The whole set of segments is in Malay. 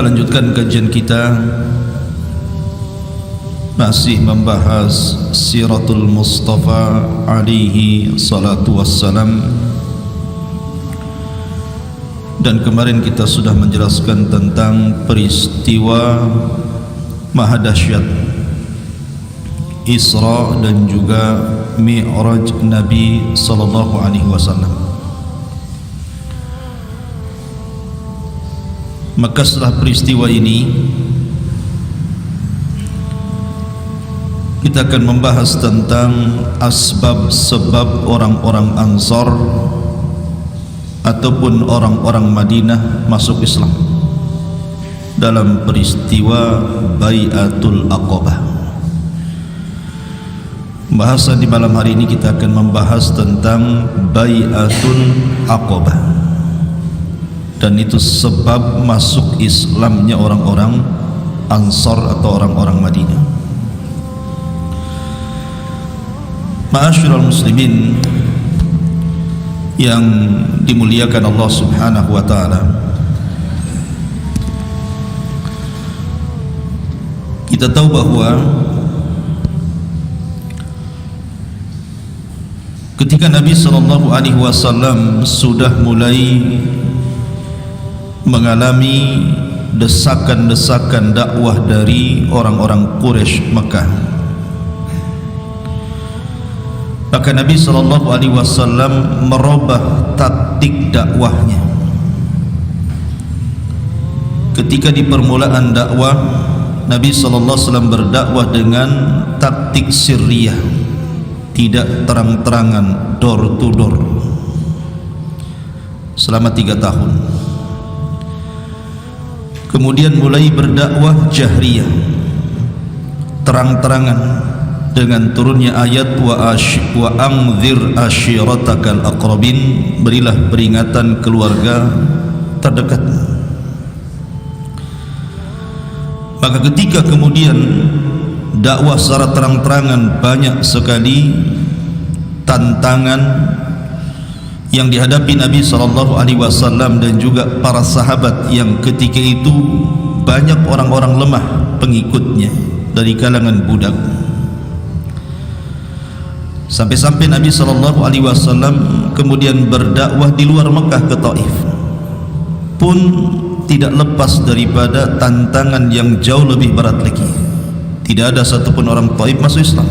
melanjutkan kajian kita, masih membahas Siratul Mustafa alaihi salatu wassalam. Dan kemarin kita sudah menjelaskan tentang peristiwa maha dahsyat Isra dan juga Mi'raj Nabi sallallahu alaihi wasallam. Maka setelah peristiwa ini kita akan membahas tentang asbab-sebab orang-orang Ansar ataupun orang-orang Madinah masuk Islam dalam peristiwa Bai'atul Aqabah. Bahasan di malam hari ini kita akan membahas tentang Bai'atul Aqabah, dan itu sebab masuk Islamnya orang-orang Ansar atau orang-orang Madinah. Ma'asyiral muslimin yang dimuliakan Allah Subhanahu wa taala, kita tahu bahwa ketika Nabi sallallahu alaihi wasallam sudah mulai mengalami desakan-desakan dakwah dari orang-orang Quraisy Mekah, maka Nabi sallallahu alaihi wasallam merubah taktik dakwahnya. Ketika di permulaan dakwah, Nabi sallallahu alaihi wasallam berdakwah dengan taktik sirriyah, tidak terang-terangan, door to door, selama 3 tahun. Kemudian mulai berdakwah jahriyah, terang-terangan, dengan turunnya ayat wa anzir ashiratakal aqrabin, berilah peringatan keluarga terdekat. Maka ketika kemudian dakwah secara terang-terangan, banyak sekali tantangan yang dihadapi Nabi sallallahu alaihi wasallam dan juga para sahabat yang ketika itu banyak orang-orang lemah pengikutnya dari kalangan budak. Sampai-sampai Nabi sallallahu alaihi wasallam kemudian berdakwah di luar Mekah ke Taif, pun tidak lepas daripada tantangan yang jauh lebih berat lagi. Tidak ada satupun orang Taif masuk Islam.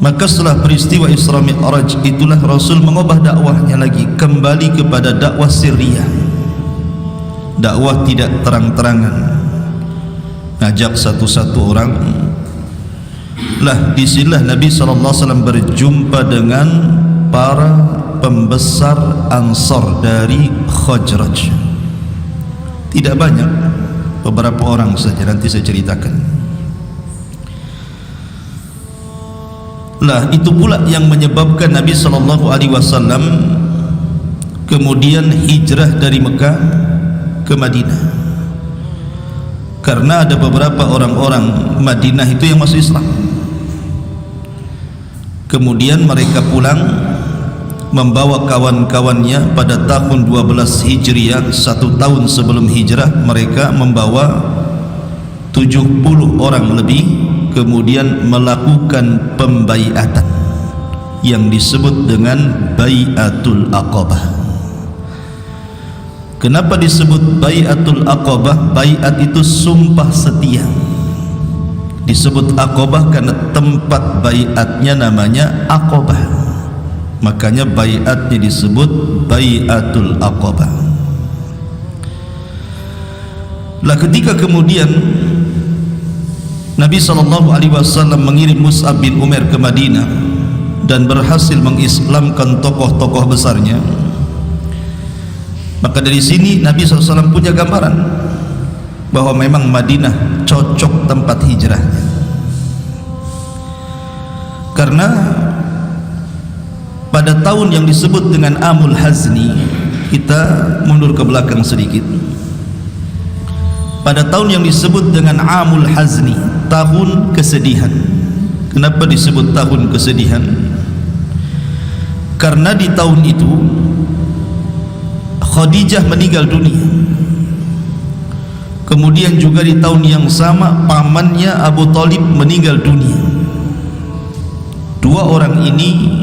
Maka setelah peristiwa Isra Mi'raj itulah Rasul mengubah dakwahnya lagi, kembali kepada dakwah sirriyah, dakwah tidak terang-terangan, ngajak satu-satu orang. Lah disinilah Nabi SAW berjumpa dengan para pembesar Ansar dari Khazraj. Tidak banyak, beberapa orang saja, nanti saya ceritakan. Lah itu pula yang menyebabkan Nabi SAW kemudian hijrah dari Mekah ke Madinah, karena ada beberapa orang-orang Madinah itu yang masuk Islam. Kemudian mereka pulang membawa kawan-kawannya pada tahun 12 Hijriah, 1 tahun sebelum hijrah. Mereka membawa 70 orang lebih, kemudian melakukan pembaiatan yang disebut dengan Bai'atul Aqabah. Kenapa disebut Bai'atul Aqabah? Bai'at itu sumpah setia. Disebut Aqabah karena tempat bai'atnya namanya Aqabah, makanya bai'atnya disebut Bai'atul Aqabah. Lah ketika kemudian Nabi SAW mengirim Mus'ab bin Umair ke Madinah dan berhasil mengislamkan tokoh-tokoh besarnya, maka dari sini Nabi SAW punya gambaran bahwa memang Madinah cocok tempat hijrah. Karena pada tahun yang disebut dengan Amul Hazni, kita mundur ke belakang sedikit, pada tahun yang disebut dengan Amul Hazni, tahun kesedihan. Kenapa disebut tahun kesedihan? Karena di tahun itu Khadijah meninggal dunia. Kemudian juga di tahun yang sama pamannya Abu Thalib meninggal dunia. Dua orang ini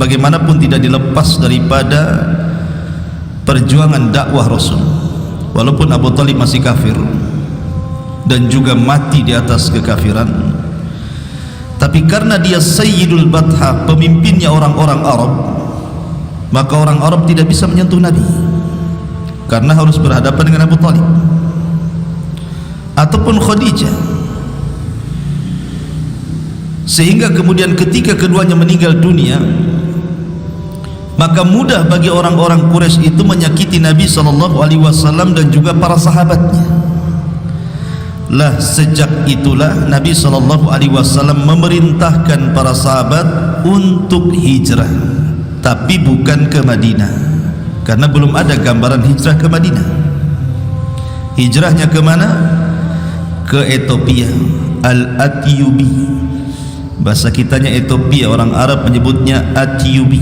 bagaimanapun tidak dilepas daripada perjuangan dakwah Rasul. Walaupun Abu Thalib masih kafir dan juga mati di atas kekafiran, tapi karena dia Sayyidul Batha, pemimpinnya orang-orang Arab, maka orang Arab tidak bisa menyentuh Nabi karena harus berhadapan dengan Abu Thalib ataupun Khadijah. Sehingga kemudian ketika keduanya meninggal dunia, maka mudah bagi orang-orang Quraisy itu menyakiti Nabi SAW dan juga para sahabatnya. Lah sejak itulah Nabi SAW memerintahkan para sahabat untuk hijrah, tapi bukan ke Madinah, karena belum ada gambaran hijrah ke Madinah. Hijrahnya ke mana? Ke Ethiopia, Al-Atyubi. Bahasa kitanya Ethiopia, orang Arab menyebutnya Atyubi,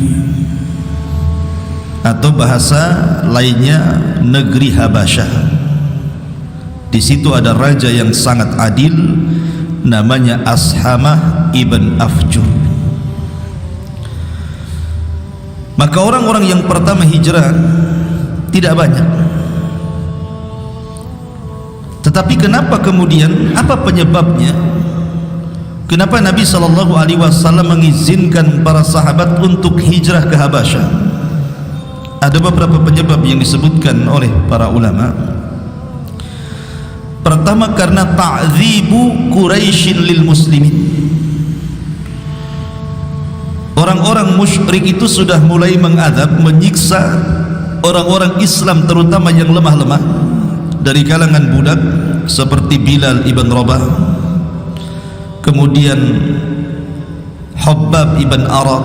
atau bahasa lainnya negeri Habasyah. Di situ ada raja yang sangat adil, namanya Ashamah ibn Afjur. Maka orang-orang yang pertama hijrah tidak banyak. Tetapi kenapa kemudian, apa penyebabnya? Kenapa Nabi SAW mengizinkan para sahabat untuk hijrah ke Habasyah? Ada beberapa penyebab yang disebutkan oleh para ulama. Pertama, karena ta'dzibu Quraisyin lil muslimin. Orang-orang musyrik itu sudah mulai mengadab, menyiksa orang-orang Islam, terutama yang lemah-lemah dari kalangan budak seperti Bilal ibn Rabah, kemudian Hubbab ibn Arad,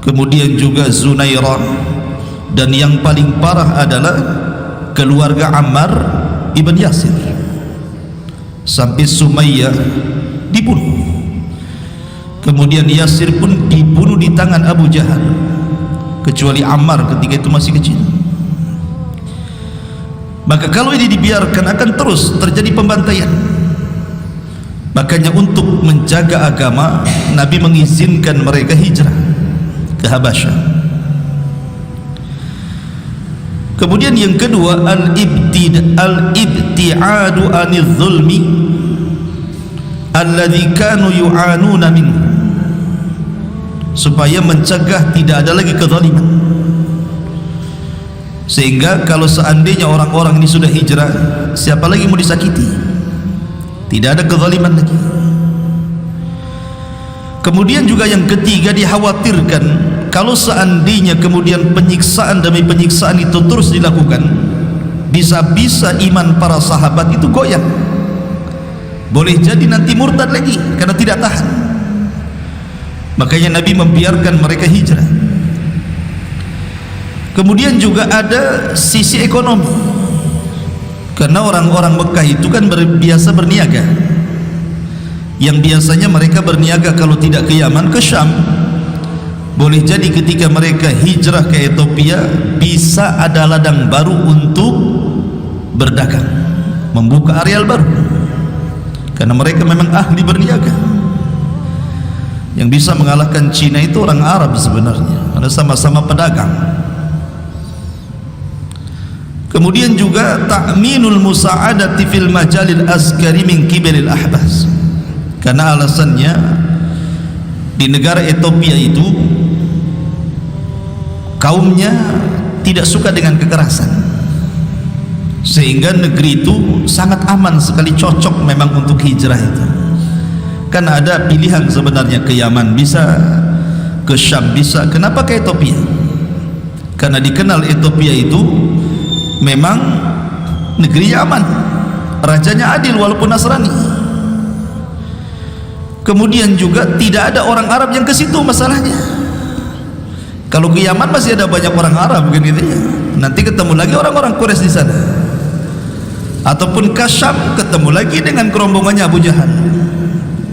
kemudian juga Zunairah, dan yang paling parah adalah keluarga Ammar ibn Yasir, sampai Sumayyah dibunuh. Kemudian Yasir pun dibunuh di tangan Abu Jahal, kecuali Ammar ketika itu masih kecil. Maka kalau ini dibiarkan akan terus terjadi pembantaian. Makanya untuk menjaga agama, Nabi mengizinkan mereka hijrah ke Habasyah. Kemudian yang kedua, al-ibti'adu anil zulmi alladhi kanu yu'anuna minhu, supaya mencegah tidak ada lagi kezaliman. Sehingga kalau seandainya orang-orang ini sudah hijrah, siapa lagi mau disakiti? Tidak ada kezaliman lagi. Kemudian juga yang ketiga, dikhawatirkan kalau seandainya kemudian penyiksaan demi penyiksaan itu terus dilakukan, bisa-bisa iman para sahabat itu goyah. Boleh jadi nanti murtad lagi karena tidak tahan. Makanya Nabi membiarkan mereka hijrah. Kemudian juga ada sisi ekonomi, karena orang-orang Mekah itu kan biasa berniaga, yang biasanya mereka berniaga kalau tidak ke Yaman, ke Syam. Boleh jadi ketika mereka hijrah ke Ethiopia, bisa ada ladang baru untuk berdagang, membuka areal baru, karena mereka memang ahli berniaga. Yang bisa mengalahkan Cina itu orang Arab sebenarnya, karena sama-sama pedagang. Kemudian juga ta'minul musa'adati fil majalil askari min kibalil ahbas, karena alasannya di negara Ethiopia itu kaumnya tidak suka dengan kekerasan, sehingga negeri itu sangat aman sekali, cocok memang untuk hijrah itu. Karena ada pilihan sebenarnya, ke Yaman bisa, ke Syam bisa. Kenapa ke Ethiopia? Karena dikenal Ethiopia itu memang negeri aman, rajanya adil walaupun Nasrani. Kemudian juga tidak ada orang Arab yang ke situ masalahnya. Kalau ke Yaman masih ada banyak orang Arab kan gitu ya. Nanti ketemu lagi orang-orang Quraisy di sana. Ataupun ke Syam ketemu lagi dengan kerombongannya Abu Jahal.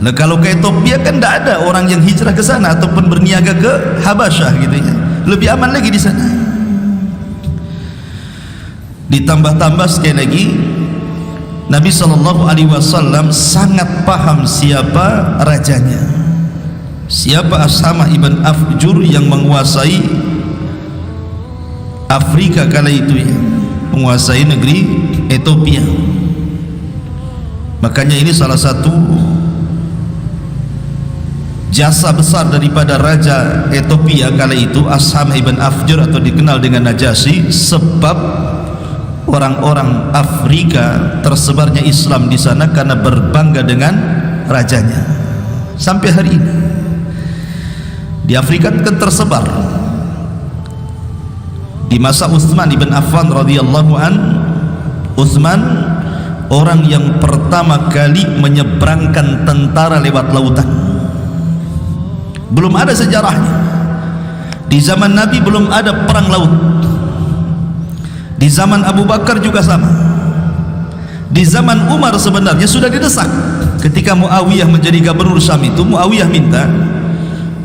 Nah, kalau ke Ethiopia kan tidak ada orang yang hijrah ke sana ataupun berniaga ke Habasyah gitu ya. Lebih aman lagi di sana. Ditambah-tambah sekali lagi, Nabi SAW sangat paham siapa rajanya, siapa Ashamah ibn Afjur yang menguasai Afrika kala itu, ya, menguasai negeri Ethiopia. Makanya ini salah satu jasa besar daripada Raja Ethiopia kala itu, Ashamah ibn Afjur atau dikenal dengan Najasyi, sebab orang-orang Afrika tersebarnya Islam di sana karena berbangga dengan rajanya. Sampai hari ini di Afrika kan tersebar. Di masa Utsman ibn Affan radhiyallahu an, Utsman orang yang pertama kali menyeberangkan tentara lewat lautan. Belum ada sejarahnya. Di zaman Nabi belum ada perang laut. Di zaman Abu Bakar juga sama. Di zaman Umar sebenarnya sudah didesak. Ketika Muawiyah menjadi gubernur Syam itu, Muawiyah minta,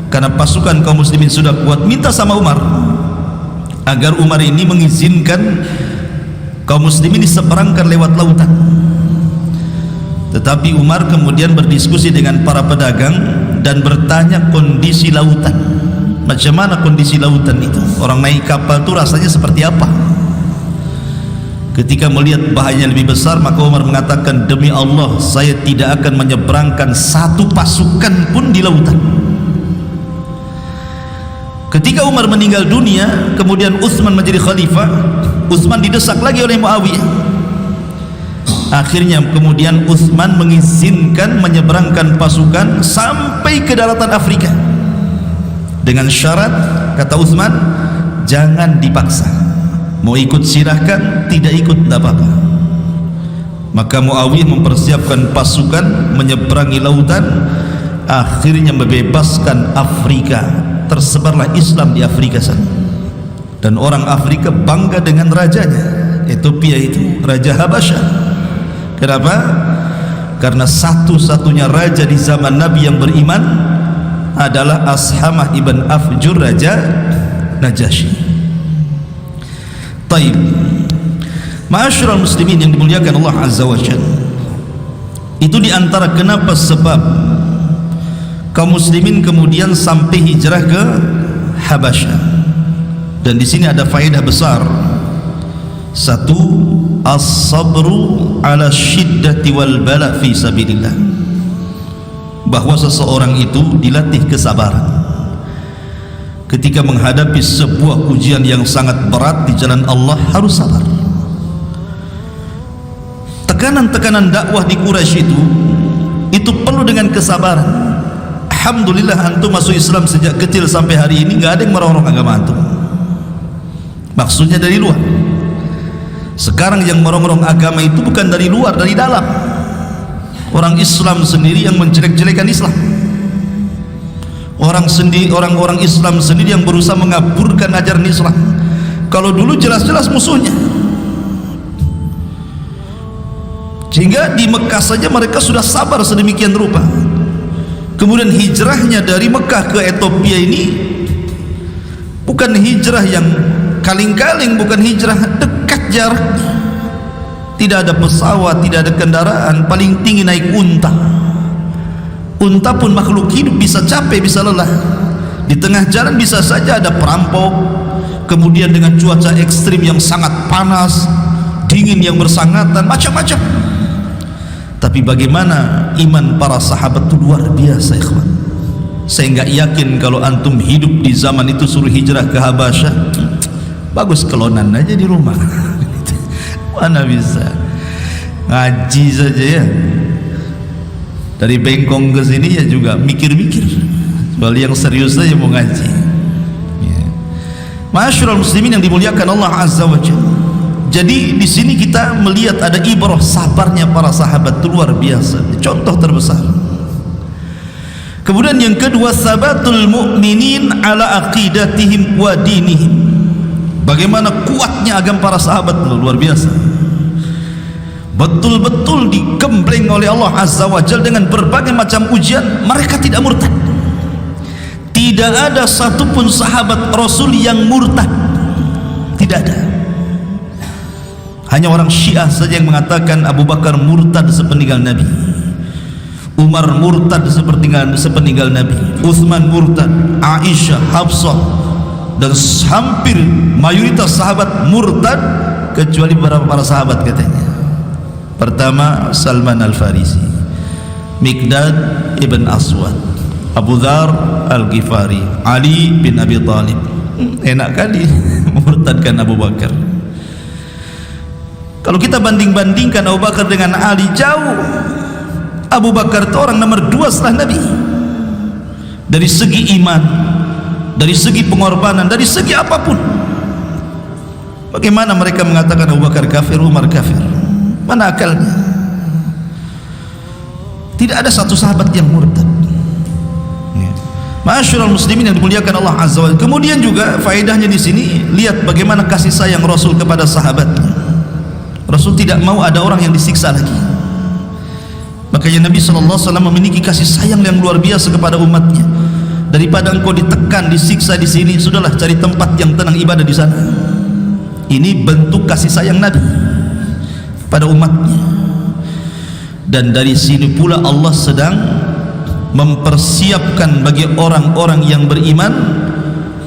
karena pasukan kaum muslimin sudah kuat, minta sama Umar agar Umar ini mengizinkan kaum muslimin diseberangkan lewat lautan. Tetapi Umar kemudian berdiskusi dengan para pedagang dan bertanya kondisi lautan. Macam mana kondisi lautan itu? Orang naik kapal itu rasanya seperti apa? Ketika melihat bahayanya lebih besar, maka Umar mengatakan, demi Allah saya tidak akan menyeberangkan satu pasukan pun di lautan. Ketika Umar meninggal dunia, kemudian Utsman menjadi khalifah. Utsman didesak lagi oleh Muawiyah. Akhirnya kemudian Utsman mengizinkan menyeberangkan pasukan sampai ke daratan Afrika, dengan syarat, kata Utsman, jangan dipaksa. Mau ikut silahkan, tidak ikut tidak apa-apa. Maka Muawiyah mempersiapkan pasukan menyeberangi lautan, akhirnya membebaskan Afrika. Tersebarlah Islam di Afrika sana, dan orang Afrika bangga dengan rajanya. Ethiopia itu Raja Habasyah. Kenapa? Karena satu-satunya raja di zaman Nabi yang beriman adalah Ashamah ibn Afjur, Raja Najasyi. Taib, ma'asyiral muslimin yang dimuliakan Allah Azza wa Jalla, itu diantara kenapa sebab kaum muslimin kemudian sampai hijrah ke Habasyah. Dan di sini ada faedah besar. Satu, as-sabru ala syiddati wal bala fi sabilillah, bahwa seseorang itu dilatih kesabaran ketika menghadapi sebuah ujian yang sangat berat di jalan Allah. Harus sabar. Tekanan-tekanan dakwah di Quraisy itu perlu dengan kesabaran. Alhamdulillah antum masuk Islam sejak kecil sampai hari ini nggak ada yang merongrong agama antum. Maksudnya dari luar. Sekarang yang merongrong agama itu bukan dari luar, dari dalam. Orang Islam sendiri yang menjelek-jelekan Islam. Orang-orang Islam sendiri yang berusaha mengaburkan ajaran Islam. Kalau dulu jelas-jelas musuhnya. Sehingga di Mekah saja mereka sudah sabar sedemikian rupa. Kemudian hijrahnya dari Mekah ke Ethiopia ini bukan hijrah yang kaling-kaling, bukan hijrah dekat jaraknya. Tidak ada pesawat, tidak ada kendaraan, paling tinggi naik unta. Unta pun makhluk hidup, bisa capek, bisa lelah. Di tengah jalan bisa saja ada perampok. Kemudian dengan cuaca ekstrim yang sangat panas, dingin yang bersangatan, macam-macam. Tapi bagaimana iman para sahabat itu luar biasa, ikhwan. Saya enggak yakin kalau antum hidup di zaman itu suruh hijrah ke Habasyah, bagus kelonan aja di rumah. Mana bisa ngaji saja ya. Dari Bengkong ke sini ya juga mikir-mikir. Soal yang serius saja mau ngaji. Ya. Ma'asyiral muslimin yang dimuliakan Allah Azza wa Jalla. Jadi di sini kita melihat ada ibrah sabarnya para sahabat itu luar biasa, contoh terbesar. Kemudian yang kedua, sabatul mu'minin ala aqidatihim wa dinihim. Bagaimana kuatnya agama para sahabat itu luar biasa. Betul-betul digembleng oleh Allah Azza wa Jalla dengan berbagai macam ujian, mereka tidak murtad. Tidak ada satupun sahabat Rasul yang murtad, tidak ada. Hanya orang Syiah saja yang mengatakan Abu Bakar murtad sepeninggal Nabi, Umar murtad sepeninggal Nabi, Uthman murtad, Aisyah, Hafsah, dan hampir mayoritas sahabat murtad kecuali beberapa para sahabat katanya. Pertama Salman Al-Farisi, Miqdad ibn Aswad, Abu Dhar Al-Ghifari, Ali bin Abi Thalib. Enak kali murtadkan Abu Bakar. Kalau kita banding-bandingkan Abu Bakar dengan Ali, jauh. Abu Bakar itu orang nomor 2 setelah Nabi, dari segi iman, dari segi pengorbanan, dari segi apapun. Bagaimana mereka mengatakan Abu Bakar kafir, Umar kafir? Mana akalnya? Tidak ada satu sahabat yang murtad. Ma'asyiral muslimin yang dimuliakan Allah Azza wa Jalla. Kemudian juga faedahnya di sini, lihat bagaimana kasih sayang Rasul kepada sahabatnya. Rasul tidak mau ada orang yang disiksa lagi. Makanya Nabi SAW memiliki kasih sayang yang luar biasa kepada umatnya. Daripada engkau ditekan, disiksa di sini, sudahlah cari tempat yang tenang ibadah di sana. Ini bentuk kasih sayang Nabi pada umatnya. Dan dari sini pula Allah sedang mempersiapkan bagi orang-orang yang beriman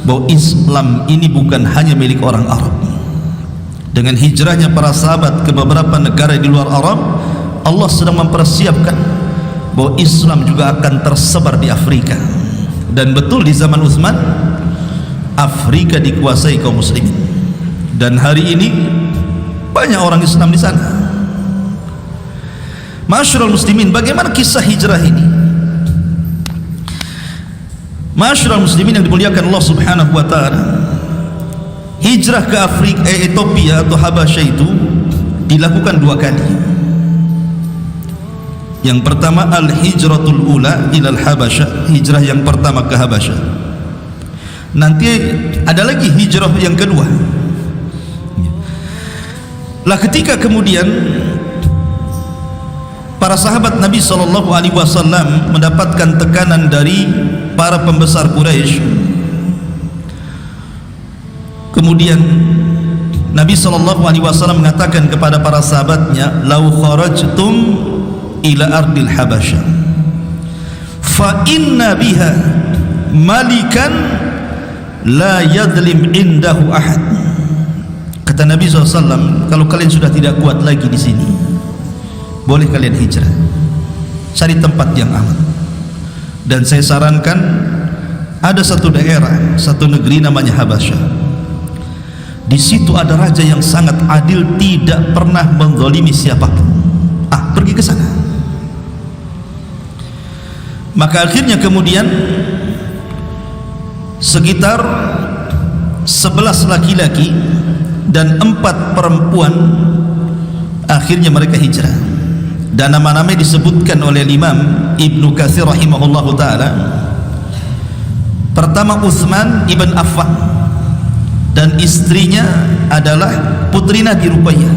bahwa Islam ini bukan hanya milik orang Arab. Dengan hijrahnya para sahabat ke beberapa negara di luar Arab, Allah sedang mempersiapkan bahwa Islam juga akan tersebar di Afrika. Dan betul di zaman Utsman, Afrika dikuasai kaum muslimin. Dan hari ini banyak orang Islam di sana. Ma'asyiral muslimin, bagaimana kisah hijrah ini? Ma'asyiral muslimin yang dimuliakan Allah Subhanahu wa taala, hijrah ke Afrika, Ethiopia atau Habasyah itu dilakukan 2 kali. Yang pertama al-hijratul ula ilal Habasyah, hijrah yang pertama ke Habasyah. Nanti ada lagi hijrah yang kedua. Lah ketika kemudian para sahabat Nabi SAW mendapatkan tekanan dari para pembesar Quraisy, kemudian Nabi SAW mengatakan kepada para sahabatnya, lau kharajtum ila ardil Habasyah fa inna biha malikan la yadlim indahu ahad. Kata Nabi SAW, kalau kalian sudah tidak kuat lagi di sini, boleh kalian hijrah, cari tempat yang aman. Dan saya sarankan ada satu daerah, satu negeri namanya Habasyah. Di situ ada raja yang sangat adil, tidak pernah menzalimi siapapun. Pergi ke sana. Maka akhirnya kemudian sekitar 11 laki-laki dan 4 perempuan akhirnya mereka hijrah. Dan nama-nama disebutkan oleh Imam Ibnu Katsir rahimahullahu taala. Pertama Utsman ibn Affan, dan istrinya adalah putri Nabi Ruqayyah,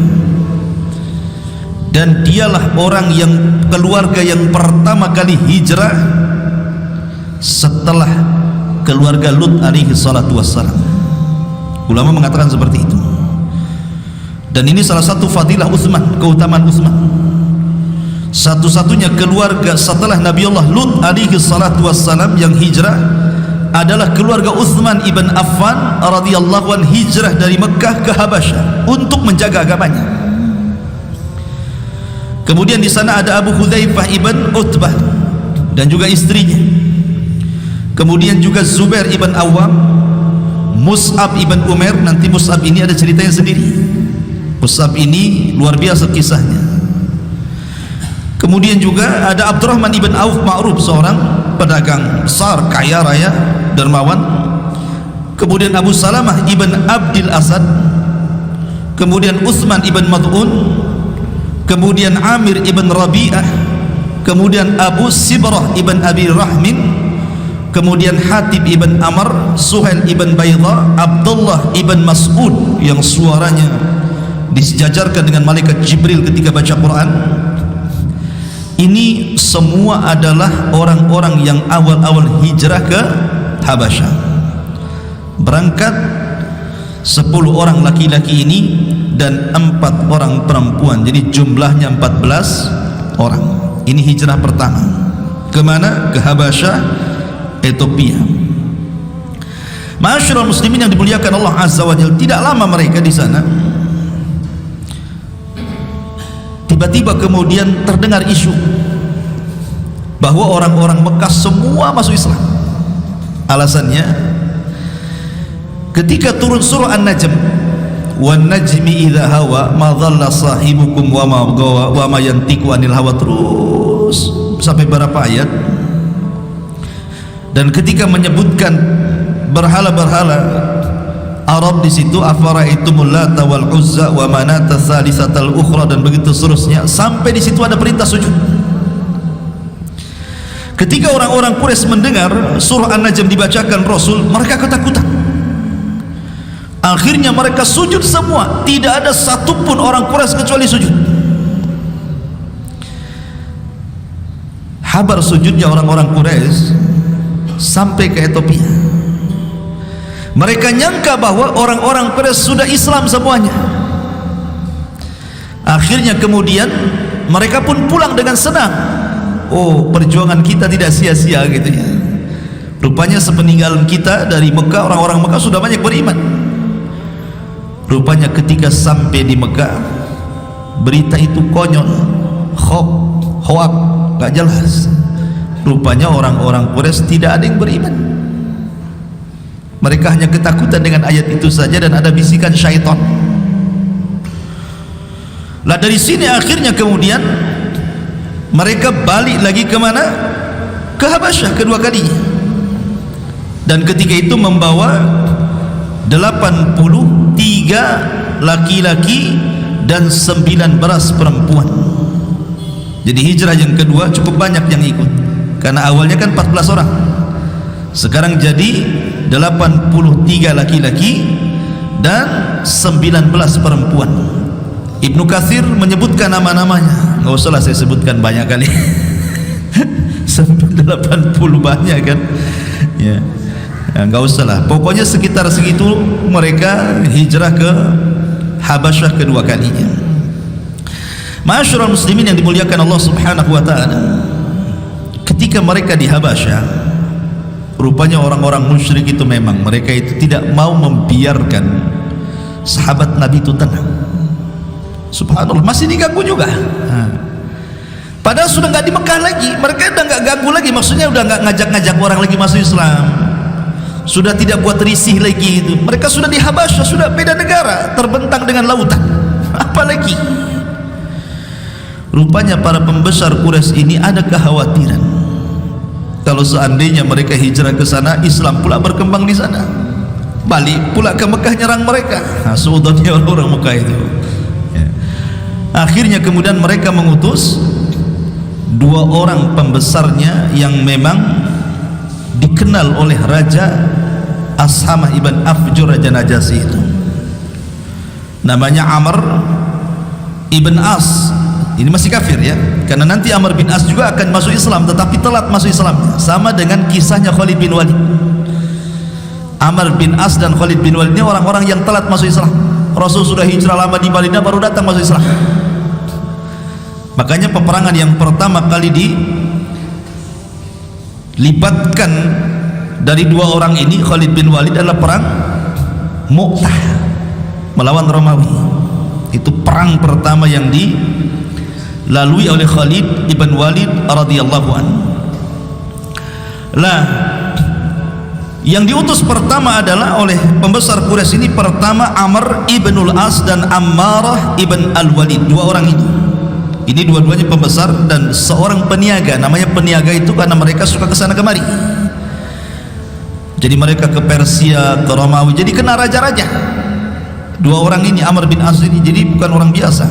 dan dialah orang yang keluarga yang pertama kali hijrah setelah keluarga Lut alaihi salatu wassalam. Ulama mengatakan seperti itu. Dan ini salah satu fadilah Utsman, keutamaan Utsman. Satu-satunya keluarga setelah Nabi Allah Lut alaihi salatu wassalam yang hijrah adalah keluarga Utsman ibn Affan radhiyallahu anhu, hijrah dari Mekah ke Habasyah untuk menjaga agamanya. Kemudian di sana ada Abu Hudzaifah ibn Utbah dan juga istrinya. Kemudian juga Zubair ibn Awam, Mus'ab ibn Umair. Nanti Mus'ab ini ada ceritanya sendiri. Mus'ab ini luar biasa kisahnya. Kemudian juga ada Abdurrahman ibn Auf Ma'ruf, seorang pedagang besar, kaya raya, dermawan. Kemudian Abu Salamah ibn Abdil Asad. Kemudian Utsman ibn Mad'un. Kemudian Amir ibn Rabi'ah. Kemudian Abu Sibrah ibn Abi Rahmin. Kemudian Hatib ibn Amr, Suhail ibn Bayda, Abdullah ibn Mas'ud yang suaranya disejajarkan dengan malaikat Jibril ketika baca Quran. Ini semua adalah orang-orang yang awal-awal hijrah ke Habasyah, berangkat 10 orang laki-laki ini dan 4 orang perempuan, jadi jumlahnya 14 orang. Ini hijrah pertama. Kemana? Ke Habasyah, Ethiopia. Ma'asyiral muslimin yang dimuliakan Allah Azza wa Jalla, tidak lama mereka di sana, tiba-tiba kemudian terdengar isu bahwa orang-orang Mekah semua masuk Islam. Alasannya, ketika turun surah An-Najm, wan najmi idza hawa ma dhalla sahibukum wa ma gawa wa ma yantiqu anil hawa, terus sampai berapa ayat, dan ketika menyebutkan berhala-berhala Arab di situ, afara'aitumul lata wal uzza wa manata tsalitsatal ukhra, dan begitu seterusnya, sampai di situ ada perintah sujud. Ketika orang-orang Quraisy mendengar surah An-Najm dibacakan Rasul, mereka ketakutan. Akhirnya mereka sujud semua, tidak ada satupun orang Quraisy kecuali sujud. Kabar sujudnya orang-orang Quraisy sampai ke Ethiopia. Mereka nyangka bahwa orang-orang Quraisy sudah Islam semuanya. Akhirnya kemudian mereka pun pulang dengan senang. Oh, perjuangan kita tidak sia-sia gitu ya. Rupanya sepeninggalan kita dari Mekah, orang-orang Mekah sudah banyak beriman. Rupanya ketika sampai di Mekah, berita itu konyol, hoak, gak jelas. Rupanya orang-orang Quraisy tidak ada yang beriman. Mereka hanya ketakutan dengan ayat itu saja, dan ada bisikan syaitan. Lah dari sini akhirnya kemudian mereka balik lagi kemana? Ke Habasyah kedua kalinya. Dan ketika itu membawa 83 laki-laki dan 19 perempuan. Jadi hijrah yang kedua cukup banyak yang ikut, karena awalnya kan 14 orang, sekarang jadi 83 laki-laki dan 19 perempuan. Ibnu Katsir menyebutkan nama-namanya, nggak usahlah saya sebutkan banyak kali. 80 banyak kan ya, nggak usahlah, pokoknya sekitar segitu mereka hijrah ke Habasyah kedua kalinya. Ma'asyiral muslimin yang dimuliakan Allah Subhanahu wa taala, ketika mereka di Habasyah, rupanya orang-orang musyrik itu memang mereka itu tidak mau membiarkan sahabat Nabi itu tenang. Subhanallah, masih diganggu juga. Padahal sudah nggak di Mekah lagi, mereka udah nggak ganggu lagi, maksudnya udah nggak ngajak-ngajak orang lagi masuk Islam, sudah tidak buat risih lagi itu. Mereka sudah di Habasyah, sudah beda negara, terbentang dengan lautan, apalagi. Rupanya para pembesar Quraisy ini ada kekhawatiran, kalau seandainya mereka hijrah ke sana, Islam pula berkembang di sana, balik pula ke Mekah nyerang mereka. Nah, seudahnya orang Mekah itu. Akhirnya kemudian mereka mengutus 2 orang pembesarnya yang memang dikenal oleh Raja Ashamah ibn Afjur, Raja Najasyi itu, namanya Amr ibn As. Ini masih kafir ya, karena nanti Amr bin As juga akan masuk Islam, tetapi telat masuk Islamnya, sama dengan kisahnya Khalid bin Walid. Amr bin As dan Khalid bin Walid ini orang-orang yang telat masuk Islam. Rasul sudah hijrah lama di Madinah, baru datang masuk Islam. Makanya peperangan yang pertama kali dilibatkan dari 2 orang ini, Khalid bin Walid, adalah perang Mu'tah melawan Romawi. Itu perang pertama yang dilalui oleh Khalid ibn Walid radhiyallahu anhu. Lah, yang diutus pertama adalah oleh pembesar Quraisy ini, pertama Amr ibnul As dan Ammarah ibn al-Walid, 2 orang ini. Ini dua-duanya pembesar dan seorang peniaga. Namanya peniaga itu karena mereka suka kesana kemari. Jadi mereka ke Persia, ke Romawi, jadi kena raja-raja. 2 orang ini, Amr bin As ini, jadi bukan orang biasa.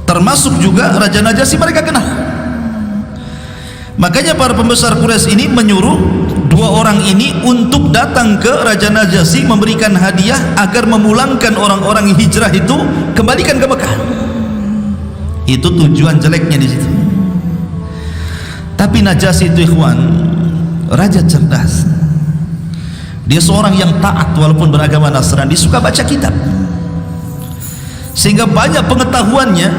Termasuk juga Raja Najasyi mereka kenal. Makanya para pembesar Quraisy ini menyuruh 2 orang ini untuk datang ke Raja Najasyi, memberikan hadiah agar memulangkan orang-orang hijrah itu, kembalikan ke Mekah. Itu tujuan jeleknya di situ. Tapi Najasyi itu ikhwan, raja cerdas. Dia seorang yang taat walaupun beragama Nasrani, suka baca kitab, sehingga banyak pengetahuannya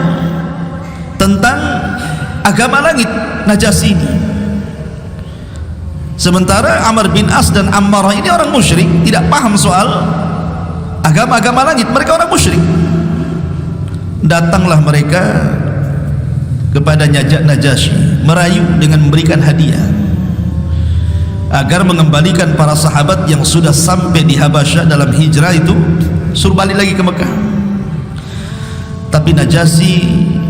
tentang agama langit Najasyi ini. Sementara Amr bin As dan Ammarah ini orang musyrik, tidak paham soal agama-agama langit, mereka orang musyrik. Datanglah mereka kepada Najasyi, merayu dengan memberikan hadiah agar mengembalikan para sahabat yang sudah sampai di Habasyah dalam hijrah itu, suruh balik lagi ke Mekah. Tapi Najasyi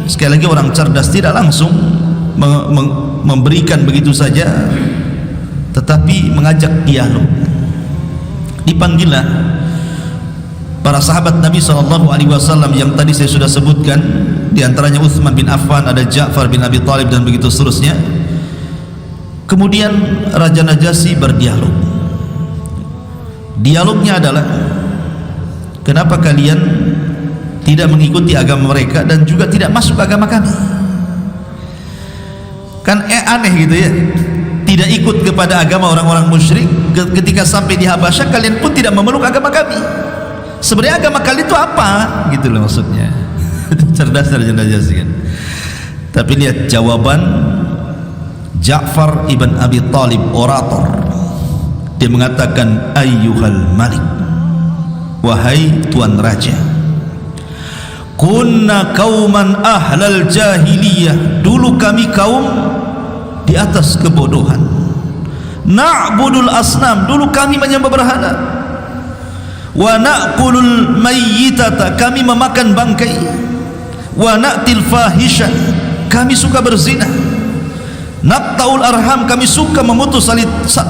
sekali lagi orang cerdas, tidak langsung memberikan begitu saja, tetapi mengajak dialog. Dipanggillah para sahabat Nabi SAW yang tadi saya sudah sebutkan, di antaranya Utsman bin Affan, ada Ja'far bin Abi Thalib dan begitu seterusnya. Kemudian Raja Najasyi berdialog. Dialognya adalah, kenapa kalian tidak mengikuti agama mereka dan juga tidak masuk agama kami? Kan aneh gitu ya, tidak ikut kepada agama orang-orang musyrik, ketika sampai di Habasyah kalian pun tidak memeluk agama kami. Sebenarnya agama kalian itu apa? Gitu loh maksudnya. Cerdas Raja Najasyi kan. Tapi lihat jawaban Ja'far ibn Abi Thalib, orator. Dia mengatakan, ayyuhal malik, wahai tuan raja, kunna kauman ahlal jahiliyah, dulu kami kaum di atas kebodohan. Na'budul asnam, dulu kami menyembah berhala. Wa na'kulul mayyitata, kami memakan bangkai. Wa na'til fahisyah, kami suka berzina. Naqta'ul arham, kami suka memutus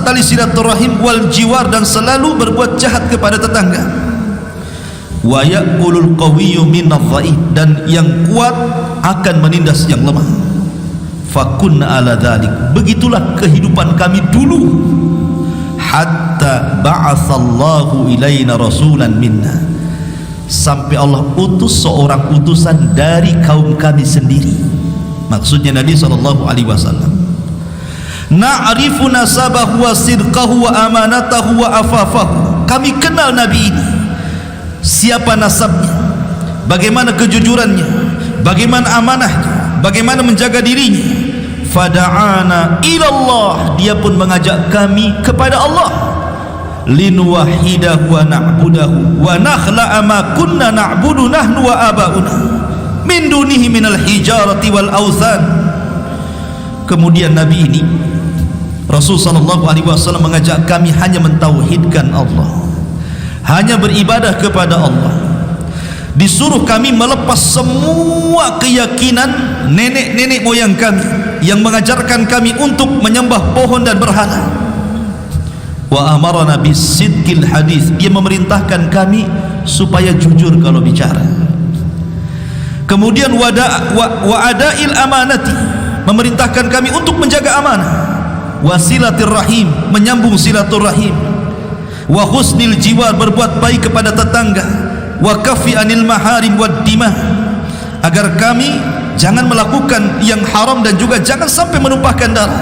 tali silaturahim. Wal jiwar, dan selalu berbuat jahat kepada tetangga. Wa ya'kulul qawiyyu minadh dhaif, dan yang kuat akan menindas yang lemah. Fakunna ala dhalik, begitulah kehidupan kami dulu, hatta ba'atsallahu ilaina rasulan minna, sampai Allah utus seorang utusan dari kaum kami sendiri, maksudnya Nabi SAW. Na'rifu nasabahu wa sidqahu wa amanatahu wa afafahu, kami kenal Nabi ini, siapa nasabnya, bagaimana kejujurannya, bagaimana amanahnya, bagaimana menjaga dirinya. Fada'ana ilallah, dia pun mengajak kami kepada Allah. Linuwahidahu wa na'budahu wa nakhla'a ma kunna na'budu nahnu wa aba'una min dunihi minal hijarati wal awthan. Kemudian Nabi ini, Rasul SAW mengajak kami hanya mentauhidkan Allah, hanya beribadah kepada Allah. Disuruh kami melepas semua keyakinan nenek-nenek moyang kami yang mengajarkan kami untuk menyembah pohon dan berhala. Wa amarana bisidqil hadis, dia memerintahkan kami supaya jujur kalau bicara. Kemudian wa adail amanati, memerintahkan kami untuk menjaga amanah. Wasilatir rahim, menyambung silaturahim. Wa husnil jiwar, berbuat baik kepada tetangga. Wa kafi anil maharim wad dimah, agar kami jangan melakukan yang haram dan juga jangan sampai menumpahkan darah.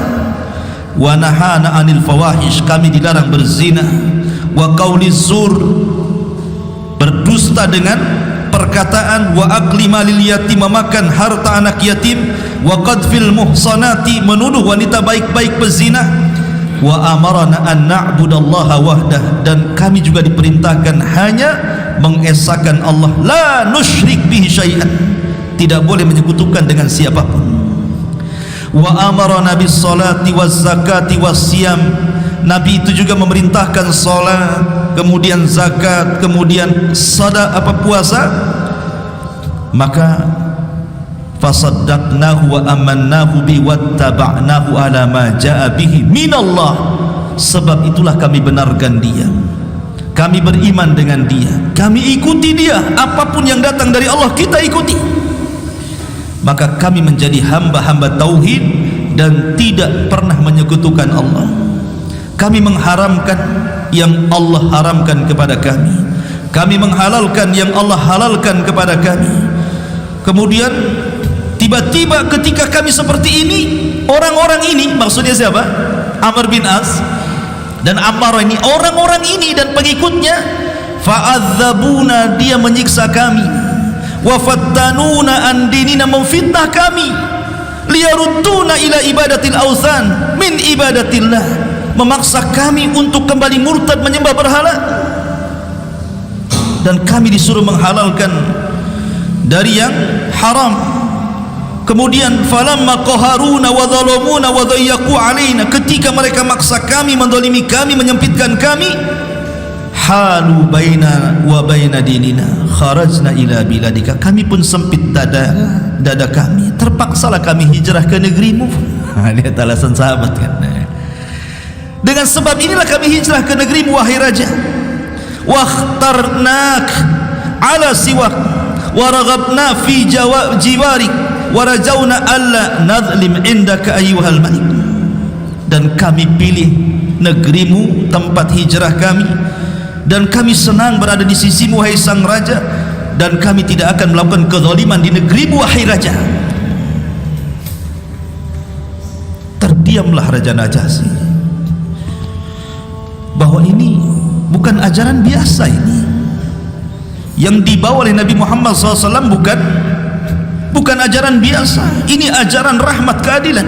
Wa nahana anil fawahish, kami dilarang berzina. Wa qauliz zur, berdusta dengan perkataan. Wa akli malil yatim, memakan harta anak yatim. Wa qadfil muhsanati, menuduh wanita baik-baik pezina. Wa amarana an na'budallaha wahdah, dan kami juga diperintahkan hanya mengesahkan Allah, la nusyrik bihi syai'an, tidak boleh menyekutukan dengan siapapun. Wa amarana bis salati waz zakati was siyam, Nabi itu juga memerintahkan salat, kemudian zakat, kemudian puasa. Maka fasaddaqnahu wa amannahu bi wattaba'nahu ala ma jaa bihi minallah, sebab itulah kami benarkan dia, kami beriman dengan dia, kami ikuti dia, apapun yang datang dari Allah kita ikuti. Maka kami menjadi hamba-hamba tauhid dan tidak pernah menyekutukan Allah. Kami mengharamkan yang Allah haramkan kepada kami, kami menghalalkan yang Allah halalkan kepada kami. Kemudian tiba-tiba ketika kami seperti ini, orang-orang ini, maksudnya siapa? Amr bin As, dan Ammar ini, orang-orang ini dan pengikutnya, fa'adzabuna, dia menyiksa kami, wa fattanuna an dinina, memfitnah kami, liyarudduna ila ibadatil authan min ibadatillah, memaksa kami untuk kembali murtad menyembah berhala, dan kami disuruh menghalalkan dari yang haram. Kemudian falamma qaharuna wa zalamuna wa dayyaqu alaina, ketika mereka maksa kami, mendolimi kami, menyempitkan kami, halu baina wa baina dinina kharajna ila biladika, kami pun sempit dada kami, terpaksalah kami hijrah ke negerimu. Lihat alasan sahabat kan. Dengan sebab inilah kami hijrah ke negerimu wahai raja. Wakhtarnak ala siwak wa raghabna fi jiwarik wa rajawna alla nadhlim indaka ayyuhal malik, dan kami pilih negerimu tempat hijrah kami, dan kami senang berada di sisimu wahai sang raja, dan kami tidak akan melakukan kezaliman di negerimu wahai raja. Terdiamlah Raja Najasyi, bahwa ini bukan ajaran biasa, ini yang dibawa oleh Nabi Muhammad SAW bukan ajaran biasa, ini ajaran rahmat, keadilan.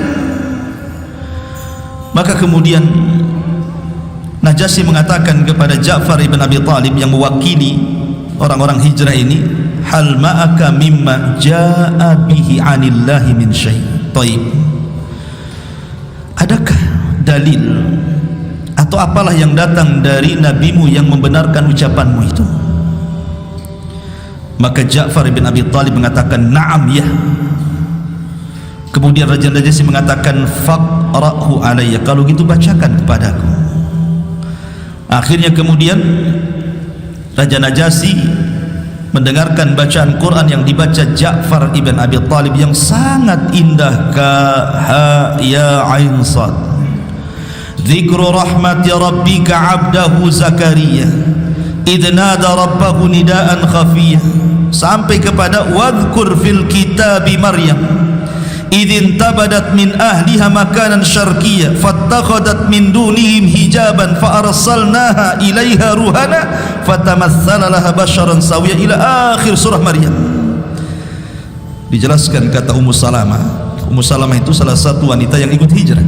Maka kemudian Najasyi mengatakan kepada Ja'far ibn Abi Talib yang mewakili orang-orang hijrah ini, hal ma'aka mimma ja'a bihi anillahi min syai'. Taib, adakah dalil atau apalah yang datang dari nabimu yang membenarkan ucapanmu itu? Maka Ja'far bin Abi Talib mengatakan, na'am ya. Kemudian Raja Najasyi mengatakan, faqra'hu alayya, kalau gitu bacakan kepadaku. Akhirnya kemudian Raja Najasyi mendengarkan bacaan Quran yang dibaca Ja'far ibn Abi Talib yang sangat indah. Ka ya ain sad, dzikru rahmati rabbika 'abdahu Zakaria idh nada rabbahu nidaan khafiyah, sampai kepada wadhkur fil kitabi Maryam idh intabadat min ahliha makanan syarqiyya fattakhadat min dunihim hijaban fa arsalnaha ilaiha ruhana fatamassala laha basharan sawiyya, ila akhir surah Maryam. Dijelaskan kata Ummu Salamah. Ummu Salamah itu salah satu wanita yang ikut hijrah,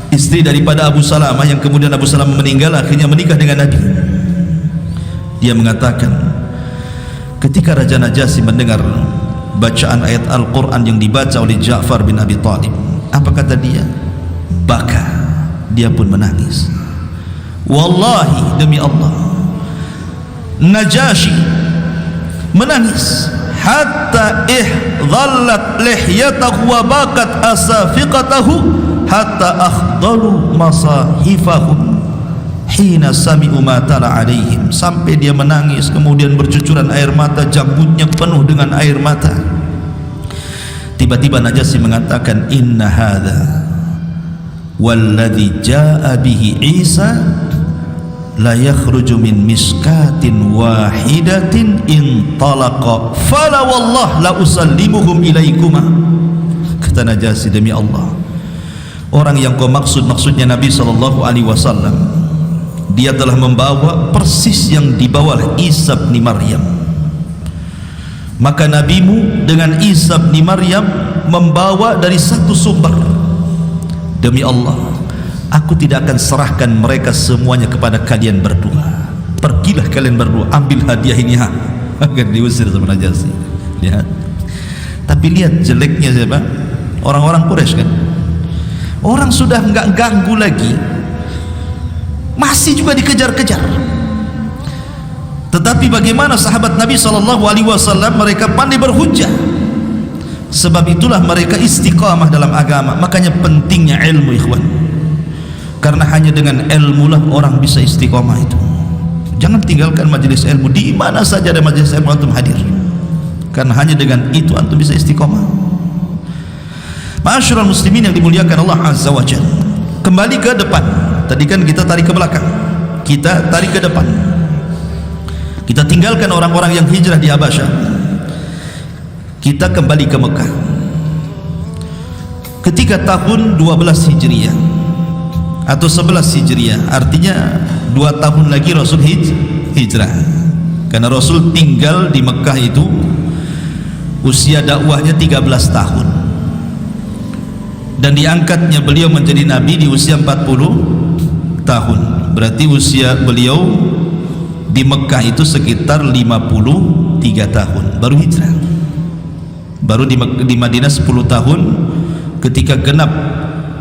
istri daripada Abu Salamah, yang kemudian Abu Salamah meninggal, akhirnya menikah dengan Nabi. Dia mengatakan, ketika Raja Najasyi mendengar bacaan ayat Al-Quran yang dibaca oleh Ja'far bin Abi Talib, apa kata dia? Baka, dia pun menangis. Wallahi, demi Allah, Najasyi menangis hatta ihdallat lihyatahu wa bakat asafiqatahu hatta akhdalu masahifahum hina sami'u ma tala alaihim, sampai dia menangis kemudian bercucuran air mata, jambutnya penuh dengan air mata. Tiba-tiba Najasyi mengatakan, inna hadha walladhi ja'a bihi Isa la yakhruju min miskatin wahidatin in talaqa fala wallah la usallimuhum ilaikuma. Kata Najasyi, demi Allah, orang yang kau maksudnya Nabi SAW, dia telah membawa persis yang dibawa oleh Isa bin Maryam. Maka nabimu dengan Isa bin Maryam membawa dari satu sumber. Demi Allah, aku tidak akan serahkan mereka semuanya kepada kalian berdua. Pergilah kalian berdua, ambil hadiah ini. Akan diusir sama Najasyi. Lihat. Tapi lihat jeleknya siapa? Orang-orang Quraisy kan. Orang sudah enggak ganggu lagi, masih juga dikejar-kejar. Tetapi bagaimana sahabat Nabi SAW, mereka pandai berhujjah. Sebab itulah mereka istiqamah dalam agama. Makanya pentingnya ilmu, ikhwan, karena hanya dengan ilmu lah orang bisa istiqamah itu. Jangan tinggalkan majelis ilmu, di mana saja ada majelis ilmu antum hadir, karena hanya dengan itu antum bisa istiqamah. Ma'asyiral muslimin yang dimuliakan Allah Azza wa Jalla, kembali ke depan. Tadi kan kita tarik ke belakang, kita tarik ke depan. Kita tinggalkan orang-orang yang hijrah di Habasyah, kita kembali ke Mekah. Ketika tahun 12 Hijriah, atau 11 Hijriah, artinya 2 tahun lagi Rasul hijrah. Karena Rasul tinggal di Mekah itu usia dakwahnya 13 tahun, dan diangkatnya beliau menjadi nabi di usia 40 tahun. Berarti usia beliau di Mekah itu sekitar 53 tahun baru hijrah. Baru di Madinah 10 tahun, ketika genap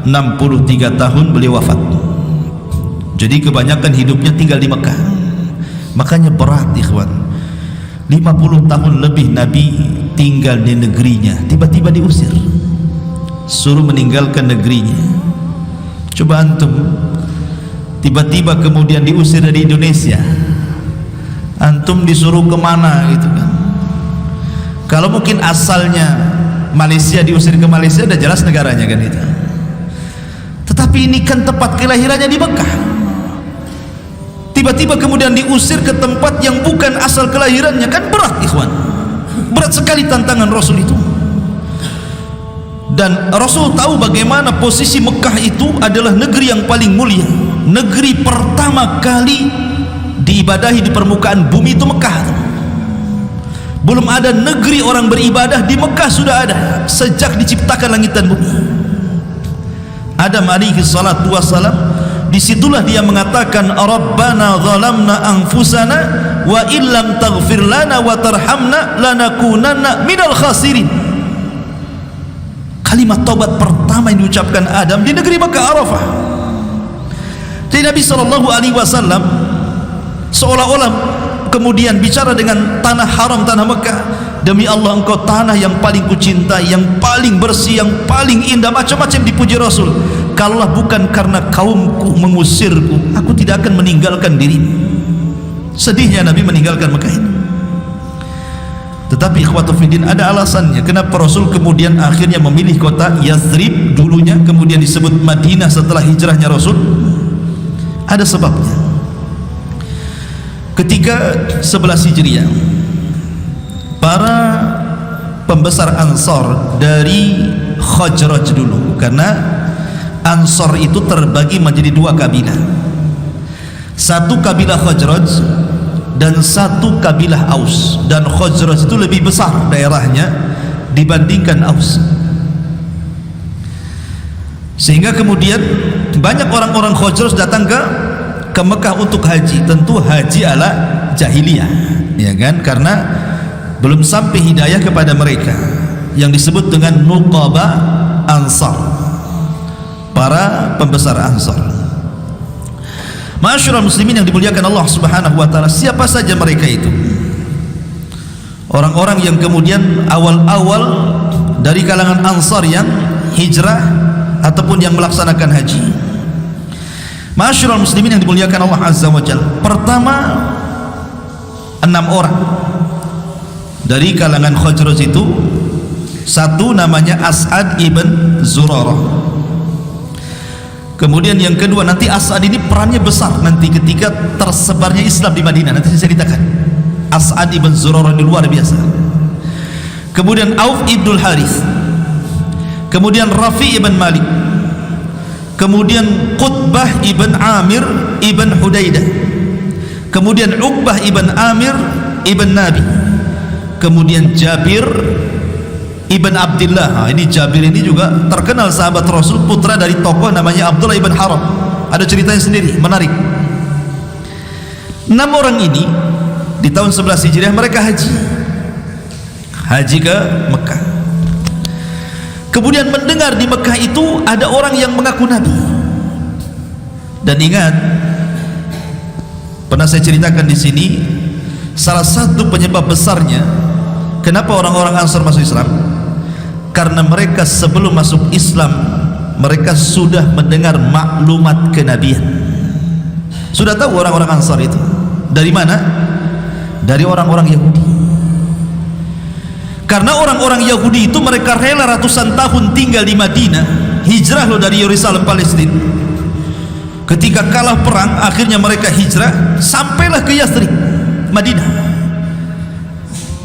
63 tahun beliau wafat. Jadi kebanyakan hidupnya tinggal di Mekah. Makanya berat ikhwan, 50 tahun lebih Nabi tinggal di negerinya, tiba-tiba diusir, suruh meninggalkan negerinya. Coba antum tiba-tiba kemudian diusir dari Indonesia, antum disuruh kemana gitu kan? Kalau mungkin asalnya Malaysia, diusir ke Malaysia, udah jelas negaranya kan itu. Tetapi ini kan tempat kelahirannya di Mekah, tiba-tiba kemudian diusir ke tempat yang bukan asal kelahirannya, kan berat ikhwan, berat sekali tantangan Rasul itu. Dan Rasul tahu bagaimana posisi Mekah itu adalah negeri yang paling mulia, negeri pertama kali diibadahi di permukaan bumi itu Mekah. Belum ada negeri orang beribadah, di Mekah sudah ada sejak diciptakan langit dan bumi. Adam alaihi salatu wassalam, disitulah dia mengatakan, Rabbana zalamna anfusana wa illam taghfir lana wa tarhamna lanakunanna minal khasirin. Kalimat taubat pertama yang diucapkan Adam di negeri Mekah, Arafah. Jadi Nabi SAW seolah-olah kemudian bicara dengan tanah haram, tanah Mekah, demi Allah engkau tanah yang paling kucintai, yang paling bersih, yang paling indah, macam-macam dipuji Rasul. Kalaulah bukan karena kaumku mengusirku, aku tidak akan meninggalkan dirimu. Sedihnya Nabi meninggalkan Mekah ini. Tetapi ikhwatu fiddin, ada alasannya kenapa Rasul kemudian akhirnya memilih kota Yathrib dulunya, kemudian disebut Madinah setelah hijrahnya Rasul. Ada sebabnya. Ketika 11 Hijriah, para pembesar Ansar dari Khazraj dulu, karena Ansar itu terbagi menjadi 2 kabilah, satu kabilah Khazraj dan satu kabilah Aus. Dan Khazraj itu lebih besar daerahnya dibandingkan Aus, sehingga kemudian banyak orang-orang Khazraj datang ke Mekah untuk haji. Tentu haji ala jahiliyah, ya kan, karena belum sampai hidayah kepada mereka, yang disebut dengan nuqaba Ansar, para pembesar Ansar. Ma'asyiral muslimin yang dimuliakan Allah Subhanahu wa taala, siapa saja mereka itu? Orang-orang yang kemudian awal-awal dari kalangan Ansar yang hijrah ataupun yang melaksanakan haji. Ma'asyiral muslimin yang dimuliakan Allah Azza wa Jalla, pertama 6 orang dari kalangan Khazraj itu. Satu namanya As'ad ibn Zurarah. Kemudian yang kedua, nanti As'ad ini perannya besar nanti ketika tersebarnya Islam di Madinah, nanti saya ceritakan. As'ad ibn Zurarah ini luar biasa. Kemudian Auf ibn Harith, kemudian Rafi ibn Malik, kemudian Qutbah ibn Amir ibn Hudaidah, kemudian Uqbah ibn Amir ibn Nabi, kemudian Jabir ibn Abdullah. Ini Jabir ini juga terkenal sahabat Rasul, putra dari tokoh namanya Abdullah ibn Haram. Ada ceritanya sendiri, menarik. 6 orang ini di tahun 11 Hijriah mereka haji ke Mekah. Kemudian mendengar di Mekah itu ada orang yang mengaku Nabi. Dan ingat, pernah saya ceritakan di sini, salah satu penyebab besarnya kenapa orang-orang Ansar masuk Islam, karena mereka sebelum masuk Islam mereka sudah mendengar maklumat kenabian. Sudah tahu orang-orang Ansar itu dari mana? Dari orang-orang Yahudi. Karena orang-orang Yahudi itu mereka rela ratusan tahun tinggal di Madinah, hijrah loh dari Yerusalem Palestina. Ketika kalah perang, akhirnya mereka hijrah sampailah ke Yathrib, Madinah.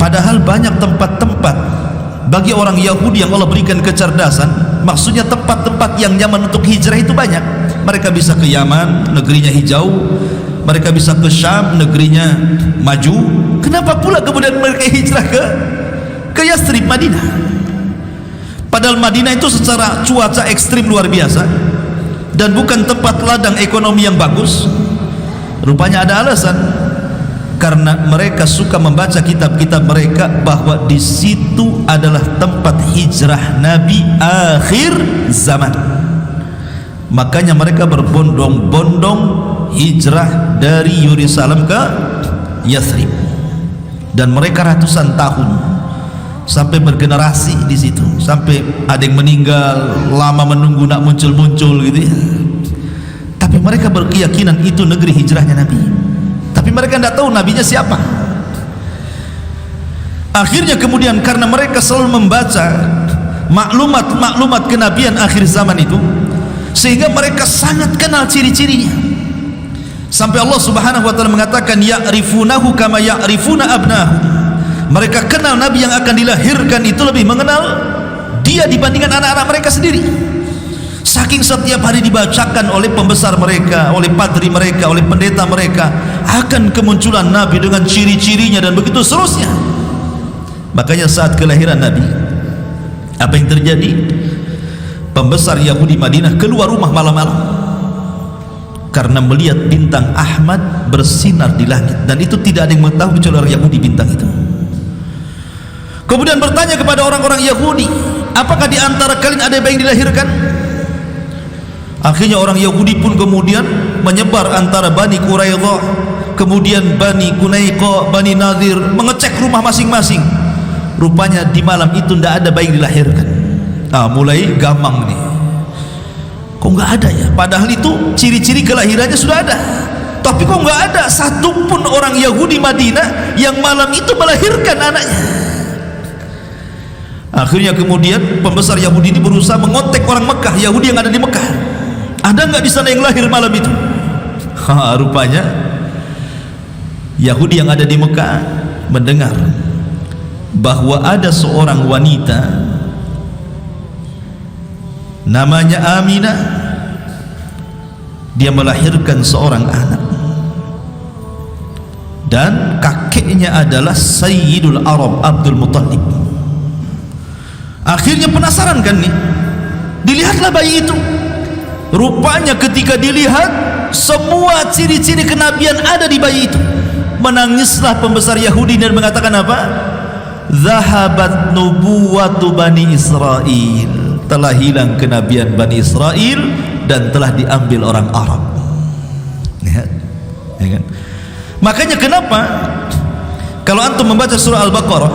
Padahal banyak tempat-tempat bagi orang Yahudi yang Allah berikan kecerdasan, maksudnya tempat-tempat yang nyaman untuk hijrah itu banyak. Mereka bisa ke Yaman, negerinya hijau. Mereka bisa ke Syam, negerinya maju. Kenapa pula kemudian mereka hijrah ke Yathrib, Madinah? Padahal Madinah itu secara cuaca ekstrim luar biasa dan bukan tempat ladang ekonomi yang bagus. Rupanya ada alasan, karena mereka suka membaca kitab-kitab mereka bahwa di situ adalah tempat hijrah Nabi akhir zaman. Makanya mereka berbondong-bondong hijrah dari Yerusalem ke Yathrib, dan mereka ratusan tahun sampai bergenerasi di situ, sampai ada yang meninggal lama menunggu nak muncul-muncul gitu ya. Tapi mereka berkeyakinan itu negeri hijrahnya Nabi, tapi mereka tidak tahu nabinya siapa. Akhirnya kemudian karena mereka selalu membaca maklumat kenabian akhir zaman itu, sehingga mereka sangat kenal ciri-cirinya. Sampai Allah Subhanahu wa taala mengatakan ya'rifunahu kama ya'rifuna abnahu. Mereka kenal Nabi yang akan dilahirkan itu lebih mengenal dia dibandingkan anak-anak mereka sendiri. Saking setiap hari dibacakan oleh pembesar mereka, oleh padri mereka, oleh pendeta mereka akan kemunculan Nabi dengan ciri-cirinya dan begitu seterusnya. Makanya saat kelahiran Nabi, apa yang terjadi? Pembesar Yahudi Madinah keluar rumah malam-malam karena melihat bintang Ahmad bersinar di langit, dan itu tidak ada yang mengetahui kecuali orang Yahudi bintang itu. Kemudian bertanya kepada orang-orang Yahudi, apakah di antara kalian ada yang dilahirkan? Akhirnya orang Yahudi pun kemudian menyebar antara Bani Quraidah, kemudian Bani Qunaiqa, Bani Nadir, mengecek rumah masing-masing. Rupanya di malam itu tidak ada bayi dilahirkan. Mulai gamang nih, kok nggak ada ya? Padahal itu ciri-ciri kelahirannya sudah ada, tapi kok nggak ada satupun orang Yahudi Madinah yang malam itu melahirkan anaknya. Akhirnya kemudian pembesar Yahudi ini berusaha mengontak orang Mekah, Yahudi yang ada di Mekah, ada nggak di sana yang lahir malam itu? Rupanya Yahudi yang ada di Mekah mendengar bahwa ada seorang wanita namanya Aminah, dia melahirkan seorang anak, dan kakeknya adalah Sayyidul Arab Abdul Muttalib. Akhirnya penasaran kan nih, dilihatlah bayi itu. Rupanya ketika dilihat, semua ciri-ciri kenabian ada di bayi itu. Menangislah pembesar Yahudi dan mengatakan apa? Zahabat nubuwatu Bani Israel, telah hilang kenabian Bani Israel dan telah diambil orang Arab. Lihat, ya kan? Makanya kenapa kalau antum membaca surah Al-Baqarah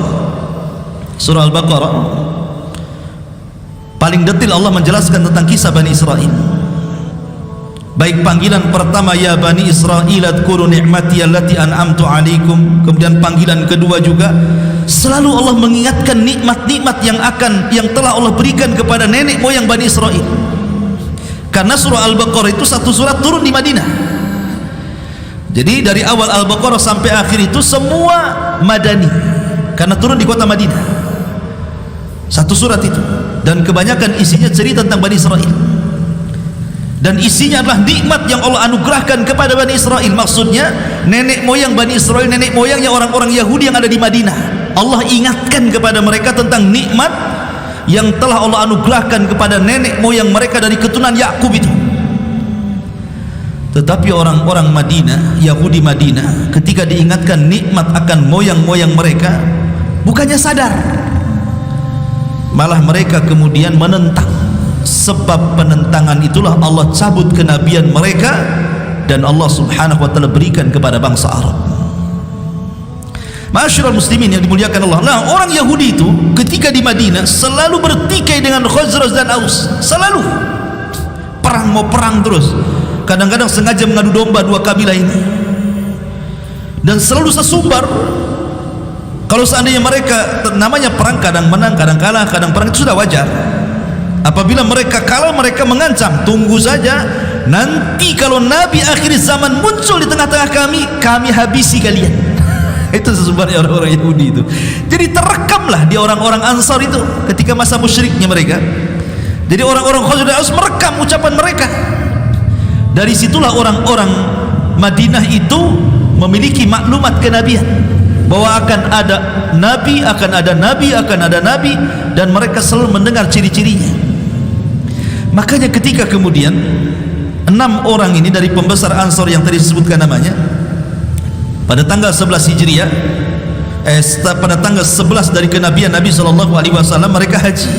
paling detail Allah menjelaskan tentang kisah Bani Israel. Baik panggilan pertama, ya Bani Israel adkuru ni'mati allati an'amtu alaikum, kemudian panggilan kedua juga selalu Allah mengingatkan nikmat-nikmat yang telah Allah berikan kepada nenek moyang Bani Israel. Karena surah Al-Baqarah itu satu surat turun di Madinah. Jadi dari awal Al-Baqarah sampai akhir itu semua Madani, karena turun di kota Madinah. Satu surat itu, dan kebanyakan isinya cerita tentang Bani Israel, dan isinya adalah nikmat yang Allah anugerahkan kepada Bani Israel. Maksudnya nenek moyang Bani Israel, nenek moyangnya orang-orang Yahudi yang ada di Madinah, Allah ingatkan kepada mereka tentang nikmat yang telah Allah anugerahkan kepada nenek moyang mereka dari keturunan Yakub itu. Tetapi orang-orang Madinah, Yahudi Madinah, ketika diingatkan nikmat akan moyang-moyang mereka, bukannya sadar, malah mereka kemudian menentang. Sebab penentangan itulah Allah cabut kenabian mereka dan Allah Subhanahu wa taala berikan kepada bangsa Arab. Ma'asyiral muslimin yang dimuliakan Allah. Nah, orang Yahudi itu ketika di Madinah selalu bertikai dengan Khazraj dan Aus, selalu perang, mau perang terus. Kadang-kadang sengaja mengadu domba dua kabilah ini, dan selalu sesumbar. Kalau seandainya mereka, namanya perang, kadang menang, kadang kalah, kadang perang, itu sudah wajar. Apabila mereka kalah, mereka mengancam, tunggu saja, nanti kalau Nabi akhir zaman muncul di tengah-tengah kami habisi kalian. Itu sesumbarnya orang-orang Yahudi itu. Jadi terekamlah di orang-orang Ansar itu ketika masa musyriknya mereka. Jadi orang-orang Khazraj dan Aus merekam ucapan mereka. Dari situlah orang-orang Madinah itu memiliki maklumat kenabian bahwa akan ada nabi, akan ada nabi, akan ada nabi, dan mereka selalu mendengar ciri-cirinya. Makanya ketika kemudian 6 orang ini dari pembesar Ansor yang tadi disebutkan namanya, pada tanggal 11 Hijriah, pada tanggal 11 dari kenabian Nabi SAW, mereka haji.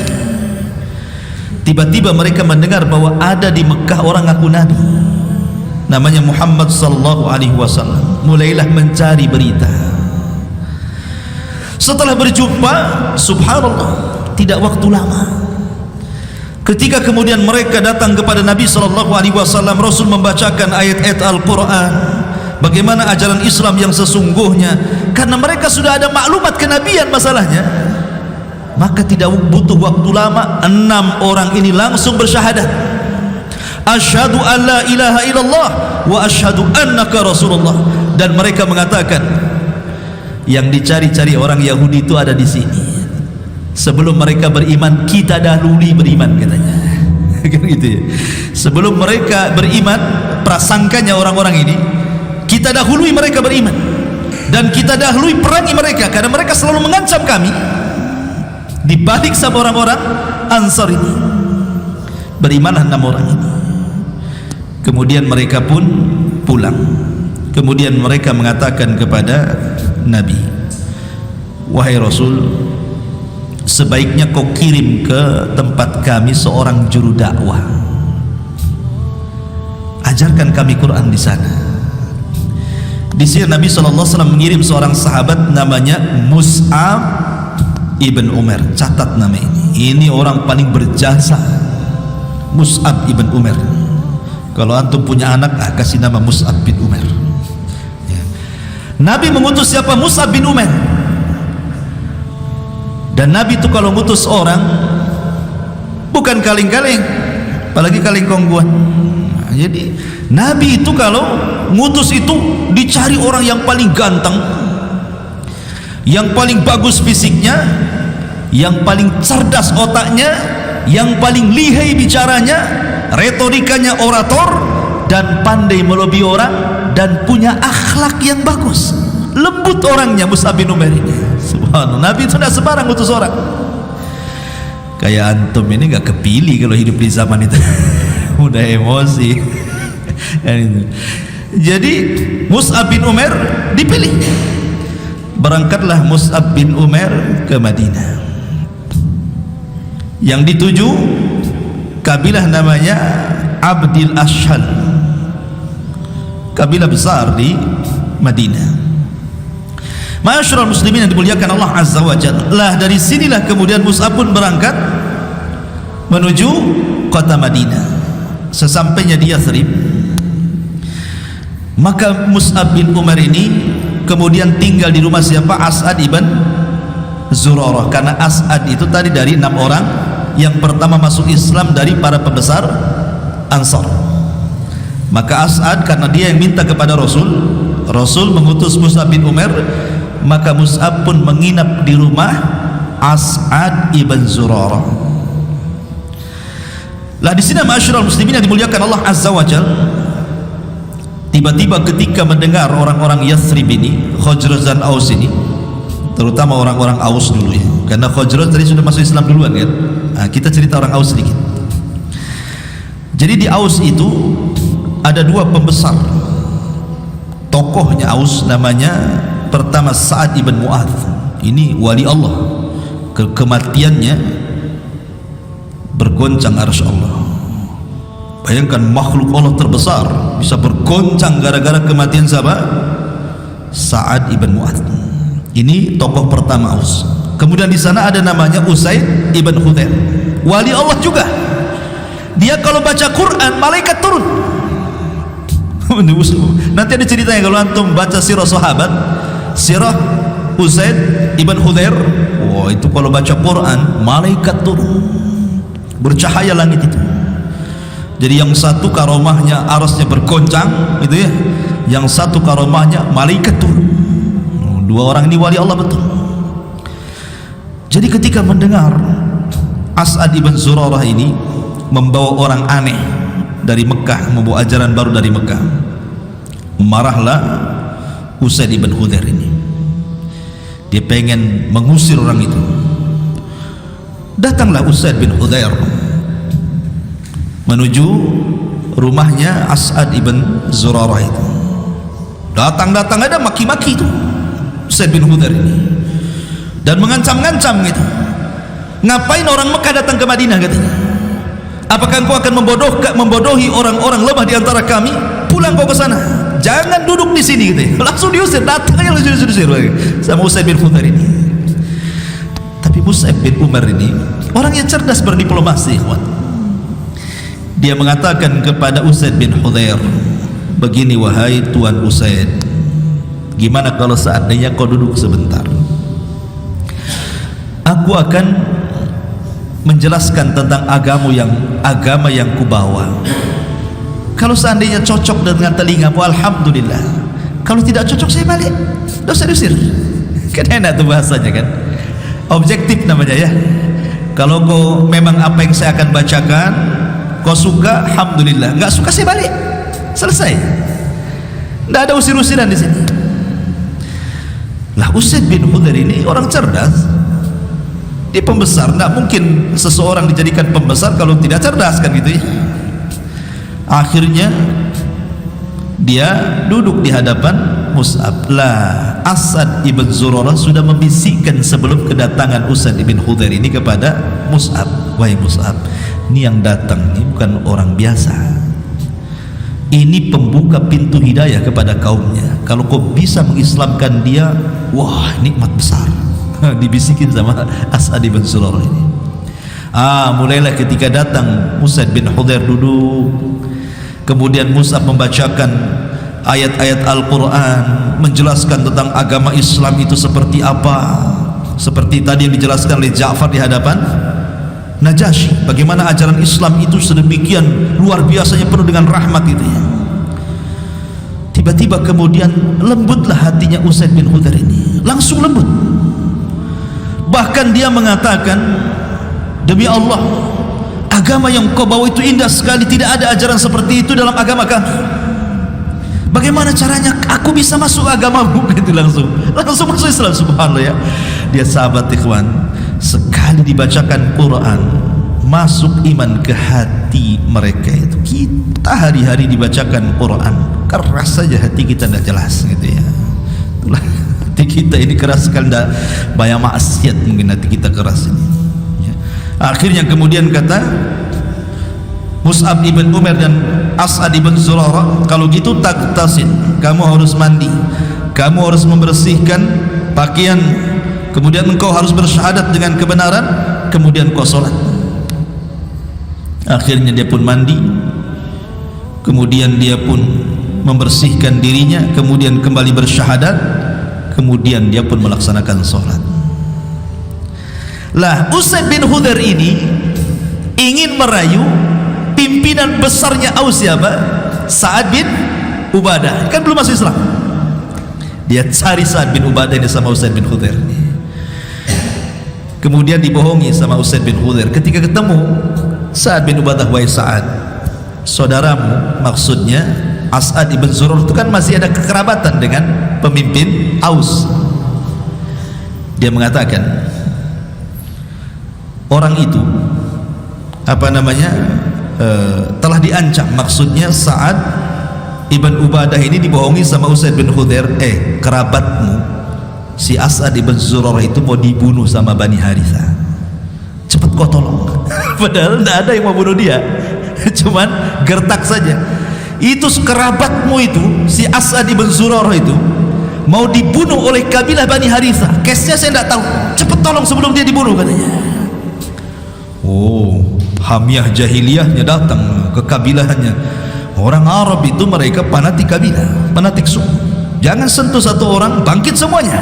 Tiba-tiba mereka mendengar bahwa ada di Mekah orang ngaku nabi, namanya Muhammad SAW. Mulailah mencari berita. Setelah berjumpa, subhanallah, tidak waktu lama, ketika kemudian mereka datang kepada Nabi SAW, Rasul membacakan ayat-ayat Al-Quran, bagaimana ajaran Islam yang sesungguhnya. Karena mereka sudah ada maklumat kenabian masalahnya, maka tidak butuh waktu lama, 6 orang ini langsung bersyahadat, asyhadu an la ilaha illallah wa asyhadu annaka rasulullah. Dan mereka mengatakan, yang dicari-cari orang Yahudi itu ada di sini. Sebelum mereka beriman, kita dahului beriman, katanya. Gitu ya. Sebelum mereka beriman, prasangkanya orang-orang ini, kita dahului mereka beriman, dan kita dahului perangi mereka, karena mereka selalu mengancam kami. Dibalik sama orang-orang Ansar ini, berimanlah 6 orang ini. Kemudian mereka pun pulang. Kemudian mereka mengatakan kepada Nabi, wahai Rasul, sebaiknya kau kirim ke tempat kami seorang juru dakwah, ajarkan kami Quran di sana. Di sini Nabi SAW mengirim seorang sahabat namanya Mus'ab ibn Umar. Catat nama ini. Ini orang paling berjasa, Mus'ab ibn Umar. Kalau antum punya anak, kasih nama Mus'ab bin Umar. Ya. Nabi mengutus siapa? Mus'ab bin Umar. Dan Nabi itu kalau ngutus orang bukan kaleng-kaleng, apalagi kaleng kongguan. Jadi Nabi itu kalau ngutus itu dicari orang yang paling ganteng, yang paling bagus fisiknya, yang paling cerdas otaknya, yang paling lihai bicaranya, retorikanya orator, dan pandai melobi orang, dan punya akhlak yang bagus. Lembut orangnya Mus'ab bin Umar ini. Subhanallah, Nabi itu tidak sembarang ngutus orang. Kayak antum ini gak kepilih kalau hidup di zaman itu. Mudah emosi. Jadi Mus'ab bin Umar dipilih. Berangkatlah Mus'ab bin Umar ke Madinah. Yang dituju kabilah namanya Abdil Ashhal, kabilah besar di Madinah. Ma'asyiral muslimin yang dimuliakan Allah Azza wa Jalla, dari sinilah kemudian Mus'ab pun berangkat menuju kota Madinah. Sesampainya di Yathrib, maka Mus'ab bin Umar ini kemudian tinggal di rumah siapa? As'ad ibn Zurarah. Karena As'ad itu tadi dari 6 orang yang pertama masuk Islam dari para pembesar Ansar. Maka As'ad, karena dia yang minta kepada Rasul, Rasul mengutus Mus'ab bin Umar, maka Mus'ab pun menginap di rumah As'ad ibn Zurarah. Lah di sini ma'asyiral muslimin yang dimuliakan Allah Azza wa Jalla, tiba-tiba ketika mendengar orang-orang Yathrib ini, Khazraj dan Aus ini, terutama orang-orang Aus dulu ya, karena Khazraj tadi sudah masuk Islam duluan kan. Nah, kita cerita orang Aus sedikit. Jadi di Aus itu ada 2 pembesar tokohnya Aus, namanya pertama Sa'ad ibn Mu'adz. Ini wali Allah, kematiannya bergoncang arsy Allah. Bayangkan makhluk Allah terbesar bisa bergoncang gara-gara kematian siapa? Sa'ad ibn Mu'adz. Ini tokoh pertama Aus. Kemudian di sana ada namanya Usaid ibn Khudair, wali Allah juga. Dia kalau baca Quran malaikat turun. Nanti ada ceritanya kalau antum baca sirah sahabat, sirah Usaid ibn Khudair. Wah, itu kalau baca Quran malaikat turun, bercahaya langit itu. Jadi yang satu karomahnya arasnya bergoncang gitu ya, yang satu karomahnya malaikat turun. 2 orang ini wali Allah betul. Jadi ketika mendengar As'ad ibn Zurarah ini membawa orang aneh, dari Mekah, membawa ajaran baru dari Mekah. Marahlah Usaid ibn Hudhair ini. Dia pengen mengusir orang itu. Datanglah Usaid bin Hudhair menuju rumahnya As'ad ibn Zurarah itu. Datang ada maki-maki itu Usaid bin Hudhair ini, dan mengancam-ngancam gitu. Ngapain orang Mekah datang ke Madinah katanya? Apakah engkau akan membodohi orang-orang lemah di antara kami? Pulang kau ke sana, jangan duduk di sini gitu. Langsung diusir, datang aja langsung diusir sama Usaid bin Hudhair ini. Tapi Mus'ab bin Umar ini orang yang cerdas berdiplomasi, ikhwan. Dia mengatakan kepada Usaid bin Hudhair, begini wahai Tuan Usaid, gimana kalau seandainya kau duduk sebentar? Aku akan menjelaskan tentang agama yang kubawa. Kalau seandainya cocok dengan telingamu, alhamdulillah. Kalau tidak cocok, saya balik, dosa diusir. Kan enak tuh bahasanya kan, objektif namanya ya. Kalau kau memang apa yang saya akan bacakan kau suka, alhamdulillah. Enggak suka, saya balik, selesai. Tidak ada usir-usiran di sini. Lah Usaid bin Hudhair ini orang cerdas. Dia pembesar, tidak mungkin seseorang dijadikan pembesar kalau tidak cerdas kan gitu ya. Akhirnya dia duduk di hadapan Mus'ab. Lah As'ad ibn Zurarah sudah membisikkan sebelum kedatangan Usaid ibn Hudhair ini kepada Mus'ab, wahai Mus'ab, ini yang datang ini bukan orang biasa, ini pembuka pintu hidayah kepada kaumnya. Kalau kau bisa mengislamkan dia, wah nikmat besar. Dibisikin sama As'ad ibn Zurarah ini. Mulailah ketika datang Usaid bin Hudhair duduk, kemudian Mus'ab membacakan ayat-ayat Al-Quran, menjelaskan tentang agama Islam itu seperti apa, seperti tadi yang dijelaskan oleh Ja'far di hadapan Najasyi, bagaimana ajaran Islam itu sedemikian luar biasanya, penuh dengan rahmat itu ya. Tiba-tiba kemudian lembutlah hatinya Usaid bin Hudhair ini, langsung lembut. Bahkan dia mengatakan, demi Allah, agama yang kau bawa itu indah sekali, tidak ada ajaran seperti itu dalam agama kami. Bagaimana caranya aku bisa masuk agamamu? Gitu langsung masuk Islam, subhanallah ya. Dia sahabat ikhwan, sekali dibacakan Quran masuk iman ke hati mereka itu. Kita hari-hari dibacakan Quran keras saja hati kita, tidak jelas gitu ya. Itulah hati kita ini keras sekali, tidak banyak maksiat mungkin hati kita keras ini ya. Akhirnya kemudian kata Mus'ab ibn Umar dan As'ad ibn Zurarah, kalau gitu taghtasil, kamu harus mandi, kamu harus membersihkan pakaian, kemudian engkau harus bersyahadat dengan kebenaran, kemudian kau sholat. Akhirnya dia pun mandi, kemudian dia pun membersihkan dirinya, kemudian kembali bersyahadat, kemudian dia pun melaksanakan sholat. Lah Usaid bin Hudhair ini ingin merayu pimpinan besarnya Aus, siapa? Sa'ad bin Ubadah, kan belum masuk Islam. Dia cari Sa'ad bin Ubadah ini sama Usaid bin Hudhair. Kemudian dibohongi sama Usaid bin Hudhair. Ketika ketemu Sa'ad bin Ubadah, wahai Sa'ad, saudaramu, maksudnya As'ad ibn Zurarah itu kan masih ada kekerabatan dengan pemimpin Aus. Dia mengatakan, orang itu telah diancam, maksudnya Sa'ad ibn Ubadah ini dibohongi sama Usaid bin Hudhair, kerabatmu si As'ad ibn Zurarah itu mau dibunuh sama Bani Haritha, cepat kau tolong. Padahal tidak ada yang mau bunuh dia, cuman gertak saja. Itu kerabatmu itu si As'ad ibn Zurarah itu mau dibunuh oleh kabilah Bani Haritha, case-nya saya tidak tahu, cepat tolong sebelum dia dibunuh katanya. Hamiah jahiliyahnya datang ke kabilahnya. Orang Arab itu mereka fanatik kabilah, fanatik suku. Jangan sentuh satu orang, bangkit semuanya.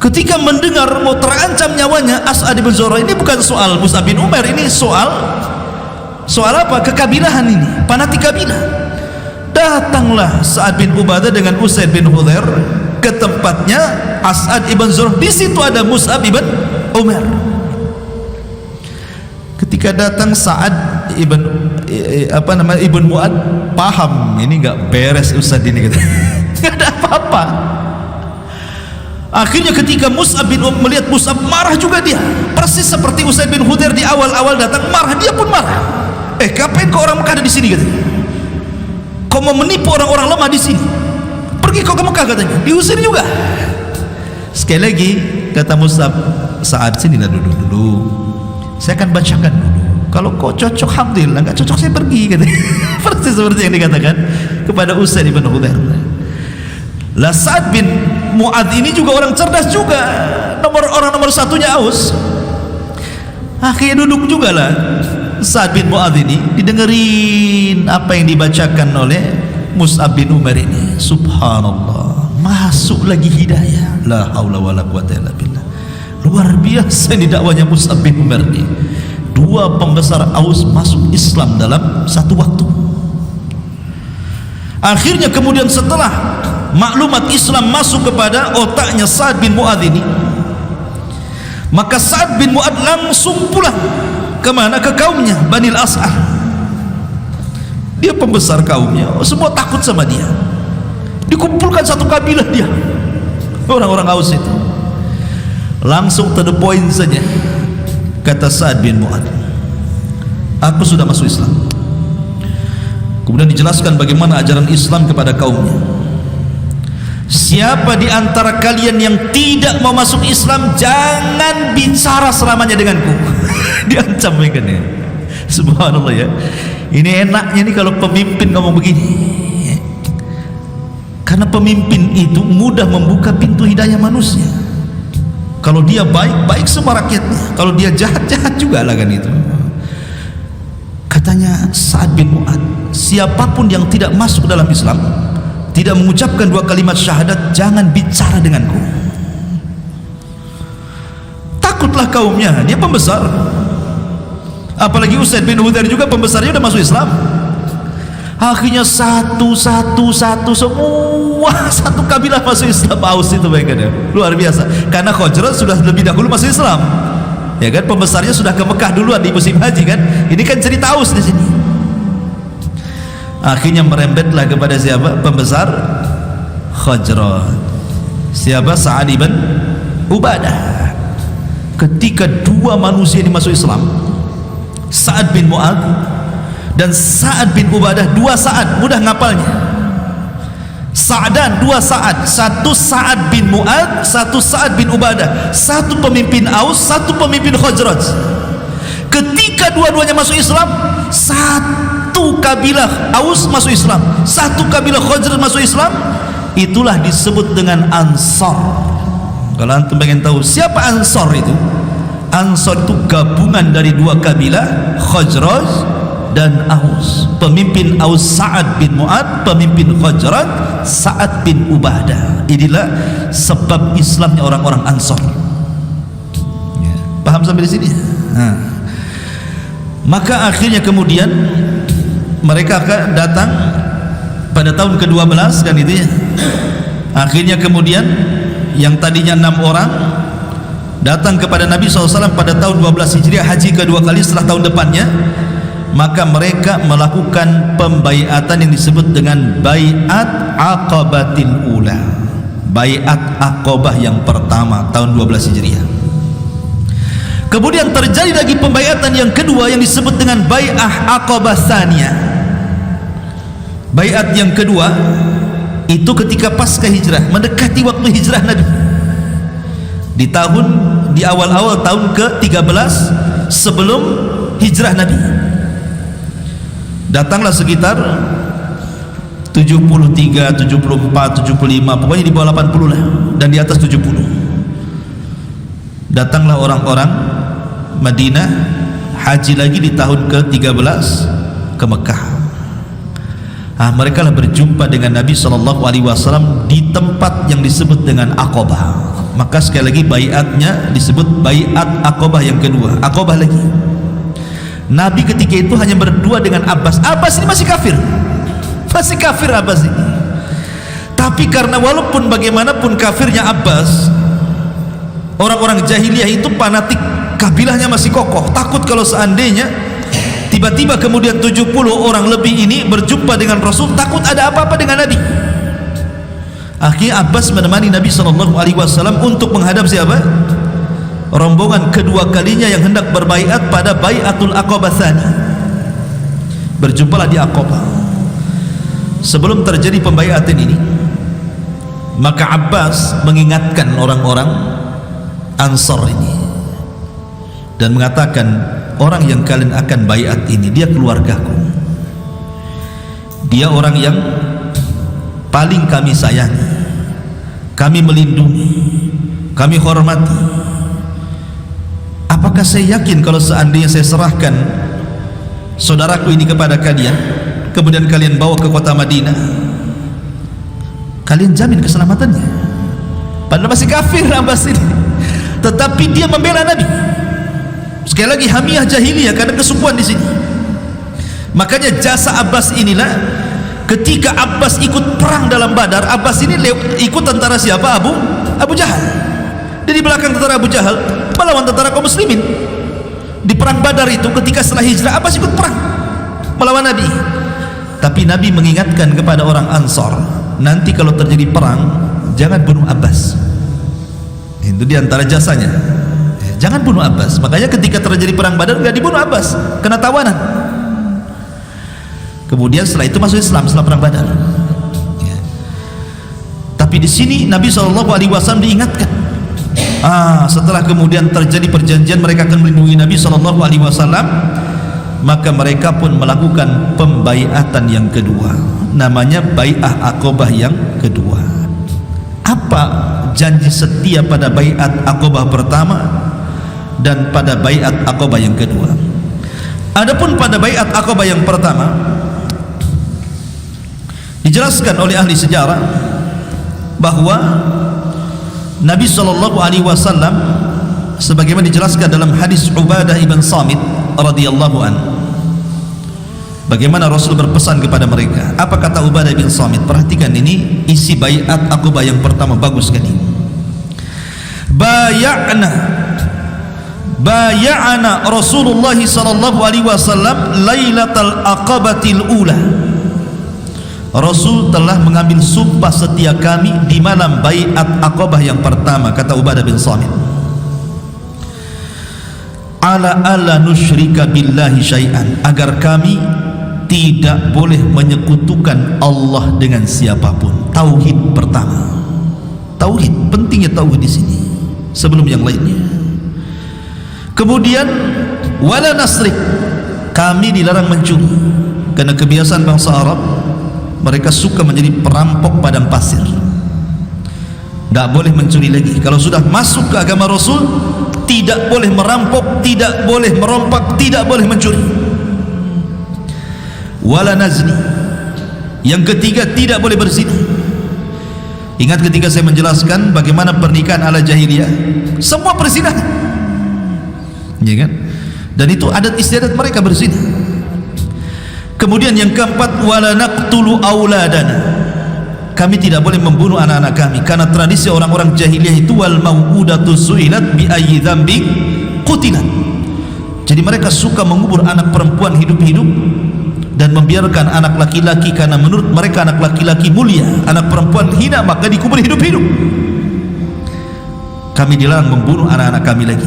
Ketika mendengar mau terancam nyawanya As'ad bin Zurarah, ini bukan soal Mus'ab bin Umar, ini soal apa? Kekabilahan ini, fanatik kabilah. Datanglah Sa'ad bin Ubadah dengan Usaid bin Hudhair ke tempatnya As'ad ibn Zurarah. Di situ ada Mus'ab ibn Umar. Ketika datang Sa'ad Ibn Mu'ad paham ini nggak beres Ustaz ini kata. Nggak ada apa-apa. Akhirnya ketika Mus'ab bin melihat Mus'ab marah juga dia, persis seperti Usaid bin Hudair di awal-awal datang marah, dia pun marah. Ngapain kau orang Mekah ada di sini katanya? Kau mau menipu orang-orang lemah di sini? Pergi kau ke Mekah katanya. Diusir juga. Sekali lagi kata Mus'ab, saat sini lah dulu. Saya akan bacakan dulu. Kalau kau cocok alhamdulillah, enggak cocok saya pergi katanya. Persis seperti yang dikatakan kepada Usaid bin Hudair. Lah Sa'ad bin Mu'adz ini juga orang cerdas juga, orang nomor satunya Aus. Akhirnya duduk juga lah Sa'ad bin Mu'adz ini, didengerin apa yang dibacakan oleh Mus'ab bin Umair ini. Subhanallah, masuk lagi hidayah. La haula wala quwata illa billah. Luar biasa ini dakwanya Mus'ab bin Umair ini. Dua pembesar Aus masuk Islam dalam satu waktu. Akhirnya kemudian setelah maklumat Islam masuk kepada otaknya Sa'ad bin Mu'adz ini, maka Sa'ad bin Mu'adz langsung pulang kemana? Ke kaumnya Bani al-As'ar. Dia pembesar kaumnya, semua takut sama dia. Dikumpulkan satu kabilah dia, orang-orang Aus itu. Langsung to the point saja kata Sa'ad bin Mu'adz, aku sudah masuk Islam. Kemudian dijelaskan bagaimana ajaran Islam kepada kaumnya. Siapa di antara kalian yang tidak mau masuk Islam, jangan bicara selamanya denganku. Diancam mereka nih. Subhanallah ya. Ini enaknya nih kalau pemimpin ngomong begini. Karena pemimpin itu mudah membuka pintu hidayah manusia. Kalau dia baik, baik semua rakyatnya. Kalau dia jahat, jahat juga lah kan itu. Katanya Sa'ad bin Mu'adz, siapapun yang tidak masuk dalam Islam, tidak mengucapkan dua kalimat syahadat, jangan bicara denganku. Takutlah kaumnya, dia pembesar. Apalagi Usaid bin Hudair juga pembesarnya udah masuk Islam. Akhirnya satu semua satu kabilah masuk Islam. Aus itu mereka dia. Luar biasa. Karena Khazraj sudah lebih dahulu masuk Islam. Ya kan, pembesarnya sudah ke Mekah duluan di musim haji kan. Ini kan cerita Aus di sini. Akhirnya merembetlah kepada siapa? Pembesar Khazraj. Siapa? Sa'ad bin Ubadah. Ketika dua manusia ini masuk Islam, Sa'ad bin Mu'adz dan Sa'ad bin Ubadah, dua Sa'ad, mudah ngapalnya. Sa'dan, dua Sa'ad, satu Sa'ad bin Mu'adz, satu Sa'ad bin Ubadah, satu pemimpin Aus, satu pemimpin Khazraj. Ketika dua-duanya masuk Islam, satu kabilah Aus masuk Islam, satu kabilah Khazraj masuk Islam, itulah disebut dengan Ansar. Kalau antum pengen tahu siapa Ansar itu, Ansar itu gabungan dari dua kabilah Khazraj dan Aus. Pemimpin Aus Sa'ad bin Mu'adz, pemimpin Khazraj Sa'ad bin Ubadah. Inilah sebab Islamnya orang-orang Ansar. Ya, paham sampai di sini? Nah. Maka akhirnya kemudian mereka datang pada tahun ke-12 kan itu ya. Akhirnya kemudian yang tadinya 6 orang datang kepada Nabi SAW pada tahun 12 Hijriah, haji kedua kali setelah tahun depannya. Maka mereka melakukan pembaiatan yang disebut dengan Bai'at Aqabatil Ula, Bai'at Aqabah yang pertama tahun 12 Hijriah. Kemudian terjadi lagi pembaiatan yang kedua yang disebut dengan Bai'ah Aqabah Tsaniyah. Bai'at yang kedua itu ketika pasca hijrah, mendekati waktu hijrah Nabi. Di awal-awal tahun ke-13 sebelum hijrah Nabi. Datanglah sekitar 73, 74, 75, pokoknya di bawah 80 lah, dan di atas 70. Datanglah orang-orang Madinah haji lagi di tahun ke-13 ke Mekah. Mereka lah berjumpa dengan Nabi SAW di tempat yang disebut dengan Aqabah. Maka sekali lagi baiatnya disebut Bai'at Aqabah yang kedua. Aqabah lagi. Nabi ketika itu hanya berdua dengan Abbas. Abbas ini masih kafir, masih kafir Abbas ini. Tapi karena walaupun bagaimanapun kafirnya Abbas, orang-orang jahiliyah itu fanatik, kabilahnya masih kokoh. Takut kalau seandainya Tiba-tiba kemudian 70 orang lebih ini berjumpa dengan Rasul, takut ada apa-apa dengan Nabi. Akhirnya Abbas menemani Nabi SAW untuk menghadap siapa? Rombongan kedua kalinya yang hendak berbaiat pada Baiatul Aqabah Tsani. Berjumpalah di Aqabah. Sebelum terjadi pembaiatan ini, maka Abbas mengingatkan orang-orang Ansar ini dan mengatakan, orang yang kalian akan baiat ini, dia keluargaku, dia orang yang paling kami sayangi, kami melindungi, kami hormati. Apakah saya yakin kalau seandainya saya serahkan saudaraku ini kepada kalian, kemudian kalian bawa ke kota Madinah, kalian jamin keselamatannya? Padahal masih kafir Abbas ini, tetapi dia membela Nabi. Sekali lagi hamiyah jahiliyah, karena kesukuan di sini. Makanya jasa Abbas inilah, ketika Abbas ikut perang dalam Badar, Abbas ini ikut tentara siapa? Abu Jahal. Dan di belakang tentara Abu Jahal melawan tentara kaum muslimin. Di perang Badar itu, ketika setelah hijrah, Abbas ikut perang melawan Nabi. Tapi Nabi mengingatkan kepada orang Ansar, nanti kalau terjadi perang jangan bunuh Abbas. Itu diantara jasanya, jangan bunuh Abbas. Makanya ketika terjadi perang Badar nggak dibunuh Abbas, kena tawanan. Kemudian setelah itu masuk Islam setelah perang Badar. Ya. Tapi di sini Nabi SAW diingatkan. Setelah kemudian terjadi perjanjian mereka akan melindungi Nabi SAW, maka mereka pun melakukan pembaiatan yang kedua, namanya Bai'ah Aqabah yang kedua. Apa janji setia pada Bai'at Aqabah pertama dan pada Bai'at Aqabah yang kedua? Adapun pada Bai'at Aqabah yang pertama, dijelaskan oleh ahli sejarah bahwa Nabi SAW, sebagaimana dijelaskan dalam hadis Ubadah ibn Samit radhiyallahu an, bagaimana Rasul berpesan kepada mereka. Apa kata Ubadah bin Samit? Perhatikan ini isi Bai'at Aqabah yang pertama, bagus sekali. Bay'ana Rasulullah sallallahu alaihi wasallam lailatal aqabatil ula. Rasul telah mengambil sumpah setia kami di malam Bai'at Aqabah yang pertama, kata Ubadah bin Samit. Ala nusyrika billahi syai'an, agar kami tidak boleh menyekutukan Allah dengan siapapun. Tauhid pertama. Tauhid, pentingnya tauhid di sini sebelum yang lainnya. Kemudian wala nasrik, kami dilarang mencuri, karena kebiasaan bangsa Arab, mereka suka menjadi perampok padang pasir. Tidak boleh mencuri lagi. Kalau sudah masuk ke agama Rasul, tidak boleh merampok, tidak boleh merompak, tidak boleh mencuri. Wala nazni, yang ketiga tidak boleh berzina. Ingat ketika saya menjelaskan bagaimana pernikahan ala jahiliyah, semua perzinahan, ya kan? Dan itu adat istiadat mereka berzina. Kemudian yang keempat, wala naqtulu auladana, kami tidak boleh membunuh anak-anak kami, karena tradisi orang-orang jahiliyah itu wal mau'udatu su'ilat bi ayyi dzambin qutilat. Jadi mereka suka mengubur anak perempuan hidup-hidup dan membiarkan anak laki-laki, karena menurut mereka anak laki-laki mulia, anak perempuan hina, maka dikubur hidup-hidup. Kami dilarang membunuh anak-anak kami lagi.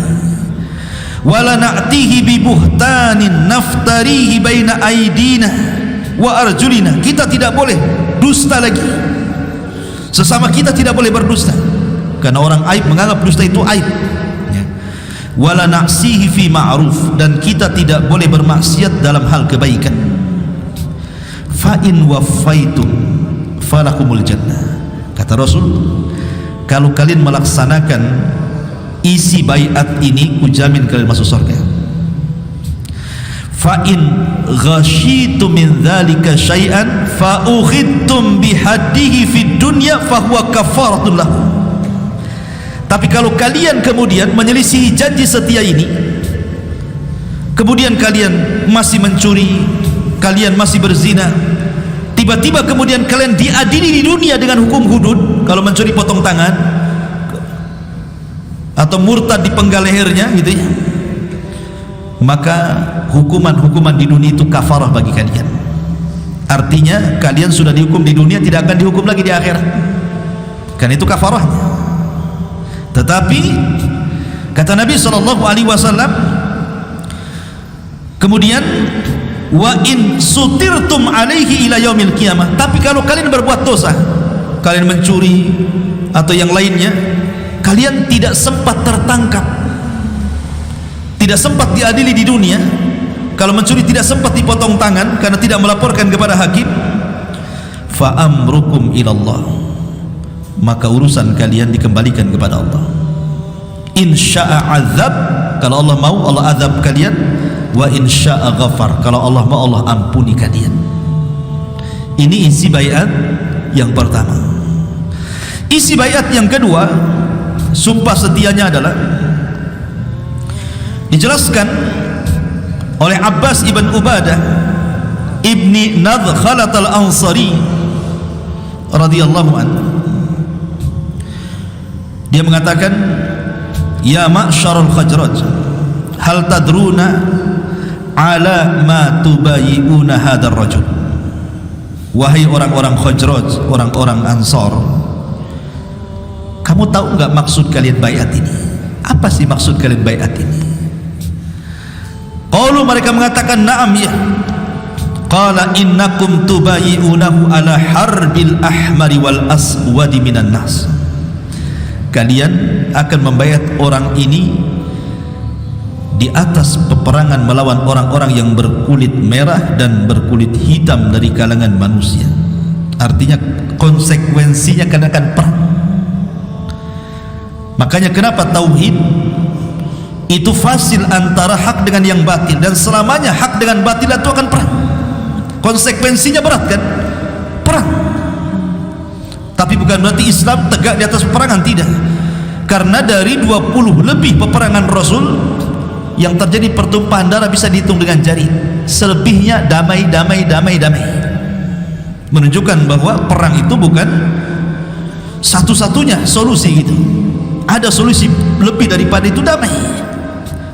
Wala na'tihi bi buhtanin naftarihi baina aidina wa arjulina, kita tidak boleh dusta lagi, sesama kita tidak boleh berdusta, karena orang aib menganggap dusta itu aib. Wala na'sihi fi ma'ruf, dan kita tidak boleh bermaksiat dalam hal kebaikan. Fa in waffaitum falakumul jannah, kata Rasul, kalau kalian melaksanakan isi baiat ini, kujamin kalian masuk surga. Fa in ghasyitum min dzalika syai'an fa ukhidtum bihaddihi fid dunya fa huwa kafaratun lahu. Tapi kalau kalian kemudian menyelisihi janji setia ini, kemudian kalian masih mencuri, kalian masih berzina, tiba-tiba kemudian kalian diadili di dunia dengan hukum hudud, kalau mencuri potong tangan, atau murtad dipenggal lehernya gitu ya, maka hukuman-hukuman di dunia itu kafarah bagi kalian. Artinya kalian sudah dihukum di dunia, tidak akan dihukum lagi di akhirat, kan itu kafarahnya. Tetapi kata Nabi SAW, kemudian wa in sutirtum alaihi ila yaumil qiyamah, tapi kalau kalian berbuat dosa, kalian mencuri atau yang lainnya, kalian tidak sempat tertangkap, tidak sempat diadili di dunia. Kalau mencuri tidak sempat dipotong tangan karena tidak melaporkan kepada hakim, fa amrukum ilallah, maka urusan kalian dikembalikan kepada Allah. In sya'a azab, kalau Allah mau Allah azab kalian, wa in sya'a ghafar, kalau Allah mau Allah ampuni kalian. Ini isi baiat yang pertama. Isi baiat yang kedua, sumpah setianya adalah dijelaskan oleh Abbas ibn Ubadah ibni Nadkhalat al-Ansari radhiyallahu anhu. Dia mengatakan, ya ma'syarul Khazraj, hal tadruna ala ma tubayi'una hadar rajul. Wahai orang-orang Khazraj, orang-orang Ansar, kamu tahu enggak maksud kalian baiat ini? Apa sih maksud kalian baiat ini? Qalu, mereka mengatakan, na'am ya. Qala innakum tubayi'unahu ala harbil ahmari wal aswadi minan nas. Kalian akan membayat orang ini di atas peperangan melawan orang-orang yang berkulit merah dan berkulit hitam dari kalangan manusia. Artinya konsekuensinya akan perang. Makanya kenapa tauhid itu fasil antara hak dengan yang batil, dan selamanya hak dengan batil itu akan perang. Konsekuensinya berat kan? Perang. Tapi bukan berarti Islam tegak di atas peperangan, tidak. Karena dari 20 lebih peperangan Rasul yang terjadi pertumpahan darah bisa dihitung dengan jari. Selebihnya damai. Menunjukkan bahwa perang itu bukan satu-satunya solusi gitu. Ada solusi lebih daripada itu, damai.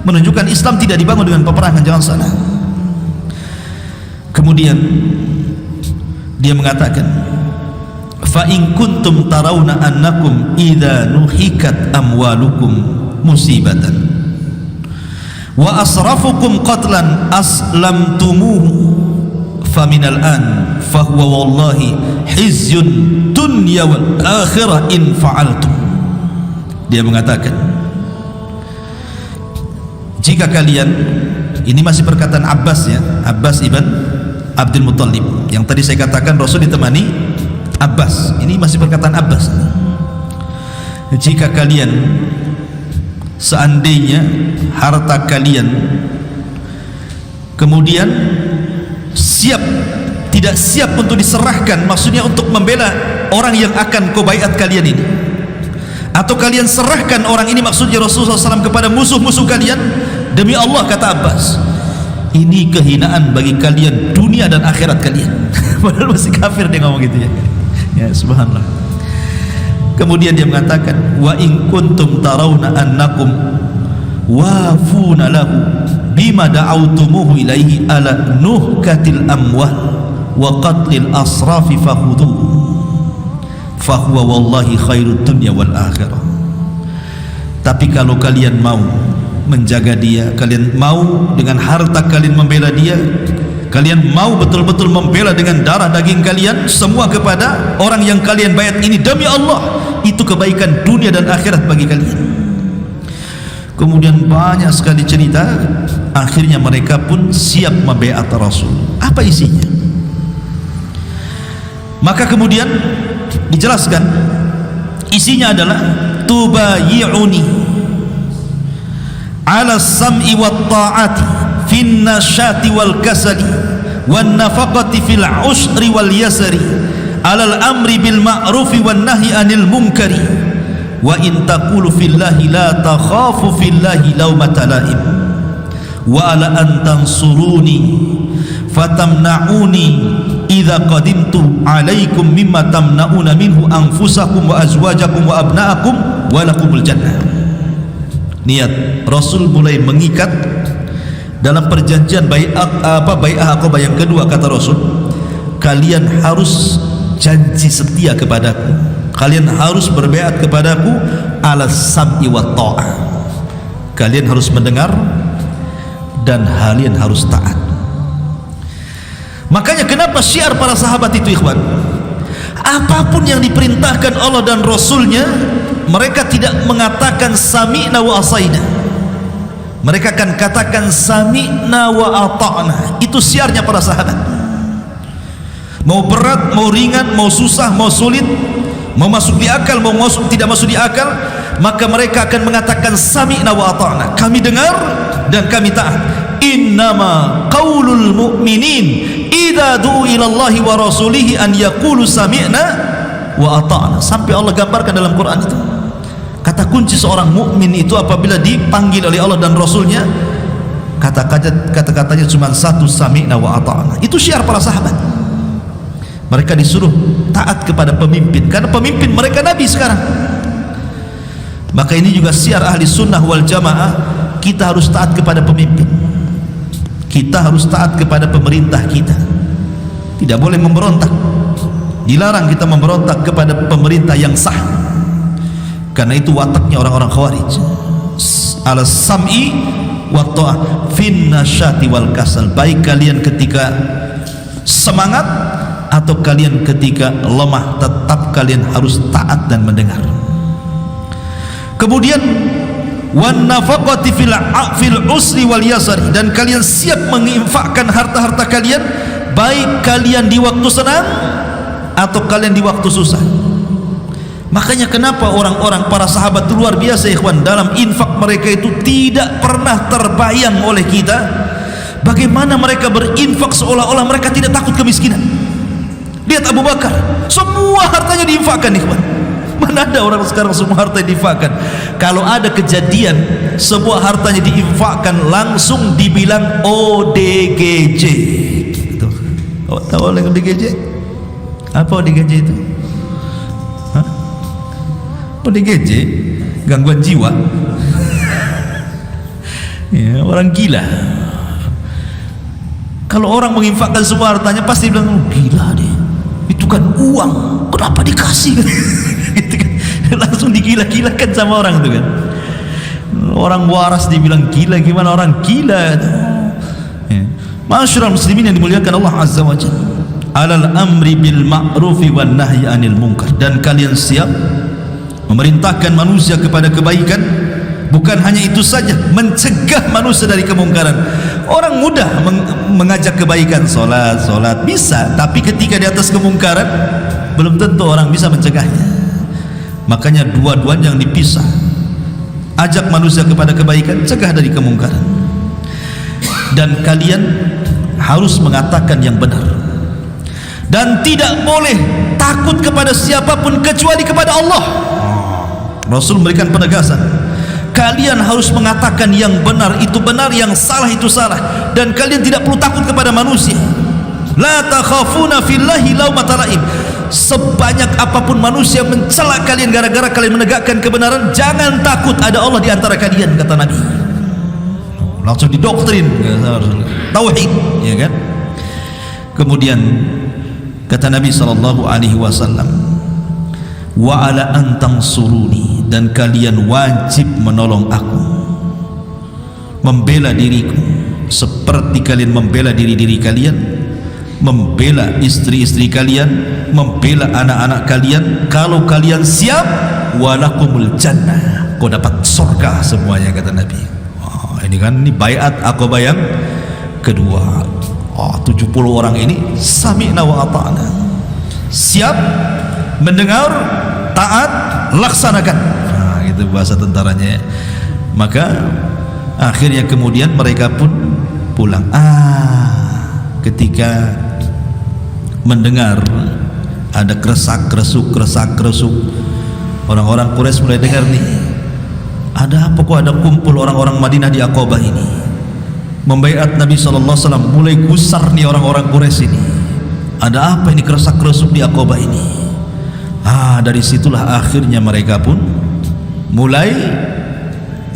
Menunjukkan Islam tidak dibangun dengan peperangan, jangan salah. Kemudian dia mengatakan, fa in kuntum tarawna annakum idza nuhikat amwalukum musibatan wa asrafukum qatlan aslamtumuhu faminal an fahuwa wallahi hizyun dunya wal akhirah in fa'altum. Dia mengatakan, jika kalian, ini masih perkataan Abbas ya, Abbas ibn Abdul Muttalib, yang tadi saya katakan Rasul ditemani Abbas, ini masih perkataan Abbas. Jika kalian seandainya harta kalian kemudian tidak siap untuk diserahkan, maksudnya untuk membela orang yang akan kau baiat kalian ini, atau kalian serahkan orang ini, maksudnya Rasulullah SAW, kepada musuh-musuh kalian, demi Allah, kata Abbas, ini kehinaan bagi kalian dunia dan akhirat kalian. Padahal masih kafir dia ngomong gitu ya. Ya subhanallah. Kemudian dia mengatakan, wa in kuntum tarawna annakum wafuna lahu bima da'autumuhu ilaihi ala nuhkatil amwal wa qatlil asrafi fakhudhuhu fahuwa wallahi khairud dunya wal akhirah. Tapi kalau kalian mau menjaga dia, kalian mau dengan harta kalian membela dia, kalian mau betul-betul membela dengan darah daging kalian semua kepada orang yang kalian baiat ini demi Allah, itu kebaikan dunia dan akhirat bagi kalian. Kemudian banyak sekali cerita, akhirnya mereka pun siap membaiat Rasul. Apa isinya? Maka kemudian dijelaskan, isinya adalah tubayi'uni ala sam'i wat ta'ati fin nasyati wal kasali wan nafaqati fil usri wal yasri alal amri bil ma'rufi wan nahyi anil munkari wa in taqulu fillahi la takhafu fillahi lawmata la'im wa ala an tansuruni fatamna'uni idza qadimtu alaikum mimma tamna'una minhu anfusakum wa azwajakum wa abna'akum wa lakumul jannah. Niat Rasul mulai mengikat dalam perjanjian bai'ah Aqabah yang kedua, kata Rasul, kalian harus janji setia kepadaku, kalian harus berbaiat kepadaku ala sam'i wa ta'ah, kalian harus mendengar dan kalian harus taat. Makanya kenapa syiar para sahabat itu, ikhwan, apapun yang diperintahkan Allah dan Rasulnya, mereka tidak mengatakan sami'na wa asaina, mereka akan katakan sami'na wa ata'na. Itu syiarnya para sahabat. Mau berat, mau ringan, mau susah, mau sulit, mau masuk di akal, mau tidak masuk di akal, maka mereka akan mengatakan sami'na wa ata'na, kami dengar dan kami taat. Innama qaulul mu'minin idza du'u ila Allahi wa rasulihi an yaqulu sami'na wa ata'na. Sampai Allah gambarkan dalam Quran itu. Kata kunci seorang mukmin itu apabila dipanggil oleh Allah dan Rasulnya, kata-katanya cuma satu, sami'na wa ata'na. Itu syiar para sahabat. Mereka disuruh taat kepada pemimpin, karena pemimpin mereka Nabi sekarang. Maka ini juga syiar ahli sunnah wal jamaah, kita harus taat kepada pemimpin, kita harus taat kepada pemerintah kita, tidak boleh memberontak. Dilarang kita memberontak kepada pemerintah yang sah, karena itu wataknya orang-orang Khawarij. Ala sam'i wa ta'ah fin nasyati wal kasal, baik kalian ketika semangat atau kalian ketika lemah, tetap kalian harus taat dan mendengar. Kemudian wan nafaqati fil usri wal yasri, dan kalian siap menginfakkan harta-harta kalian, baik kalian di waktu senang atau kalian di waktu susah. Makanya kenapa orang-orang para sahabat itu luar biasa, ikhwan, dalam infak mereka itu tidak pernah terbayang oleh kita bagaimana mereka berinfak seolah-olah mereka tidak takut kemiskinan. Lihat Abu Bakar, semua hartanya diinfakkan, ikhwan. Mana ada orang sekarang semua harta diinfakkan? Kalau ada kejadian sebuah hartanya diinfakkan, langsung dibilang ODGJ. Gitu. Oh, tahu oleh ODGJ? Apa ODGJ itu? Hah? ODGJ, gangguan jiwa. Ya, orang gila. Kalau orang menginfakkan semua hartanya pasti bilang, oh, gila deh, itu kan uang, kenapa dikasih? Gitu kan. Langsung digila-gilakan sama orang itu kan. Orang waras dibilang gila, gimana orang gila? Ya. Ma'asyiral muslimin yang dimuliakan Allah Azza wa Jalla, alal amri bil ma'rufi wan nahyi anil munkar, dan kalian siap memerintahkan manusia kepada kebaikan. Bukan hanya itu saja, mencegah manusia dari kemungkaran. Orang mudah mengajak kebaikan, solat bisa, tapi ketika di atas kemungkaran belum tentu orang bisa mencegahnya. Makanya dua-duanya yang dipisah. Ajak manusia kepada kebaikan, cegah dari kemungkaran. Dan kalian harus mengatakan yang benar, dan tidak boleh takut kepada siapapun kecuali kepada Allah. Rasul memberikan penegasan, kalian harus mengatakan yang benar itu benar, yang salah itu salah, dan kalian tidak perlu takut kepada manusia. La takhafuna fillahi laumata laim. Sebanyak apapun manusia mencela kalian gara-gara kalian menegakkan kebenaran, jangan takut, ada Allah di antara kalian, kata Nabi. Langsung didoktrin tauhid, ya kan? Kemudian kata Nabi sallallahu alaihi wasallam, wa ala antang suruni, dan kalian wajib menolong aku, membela diriku seperti kalian membela diri-diri kalian, membela istri-istri kalian, membela anak-anak kalian. Kalau kalian siap, walakumul jannah, kau dapat surga semuanya, kata Nabi. Ini kan, ini baiat Aqabah yang kedua. 70 orang ini sami'na wa ata'na, siap mendengar, taat, laksanakan. Nah, itu bahasa tentaranya. Maka akhirnya kemudian mereka pun pulang. Ketika mendengar ada kresak-kresuk, orang-orang Quraisy mulai dengar nih, ada apa kok ada kumpul orang-orang Madinah di Aqabah ini membaiat Nabi SAW. Mulai gusar nih orang-orang Quraisy ini, ada apa ini kresak-kresuk di Aqabah ini? Dari situlah akhirnya mereka pun mulai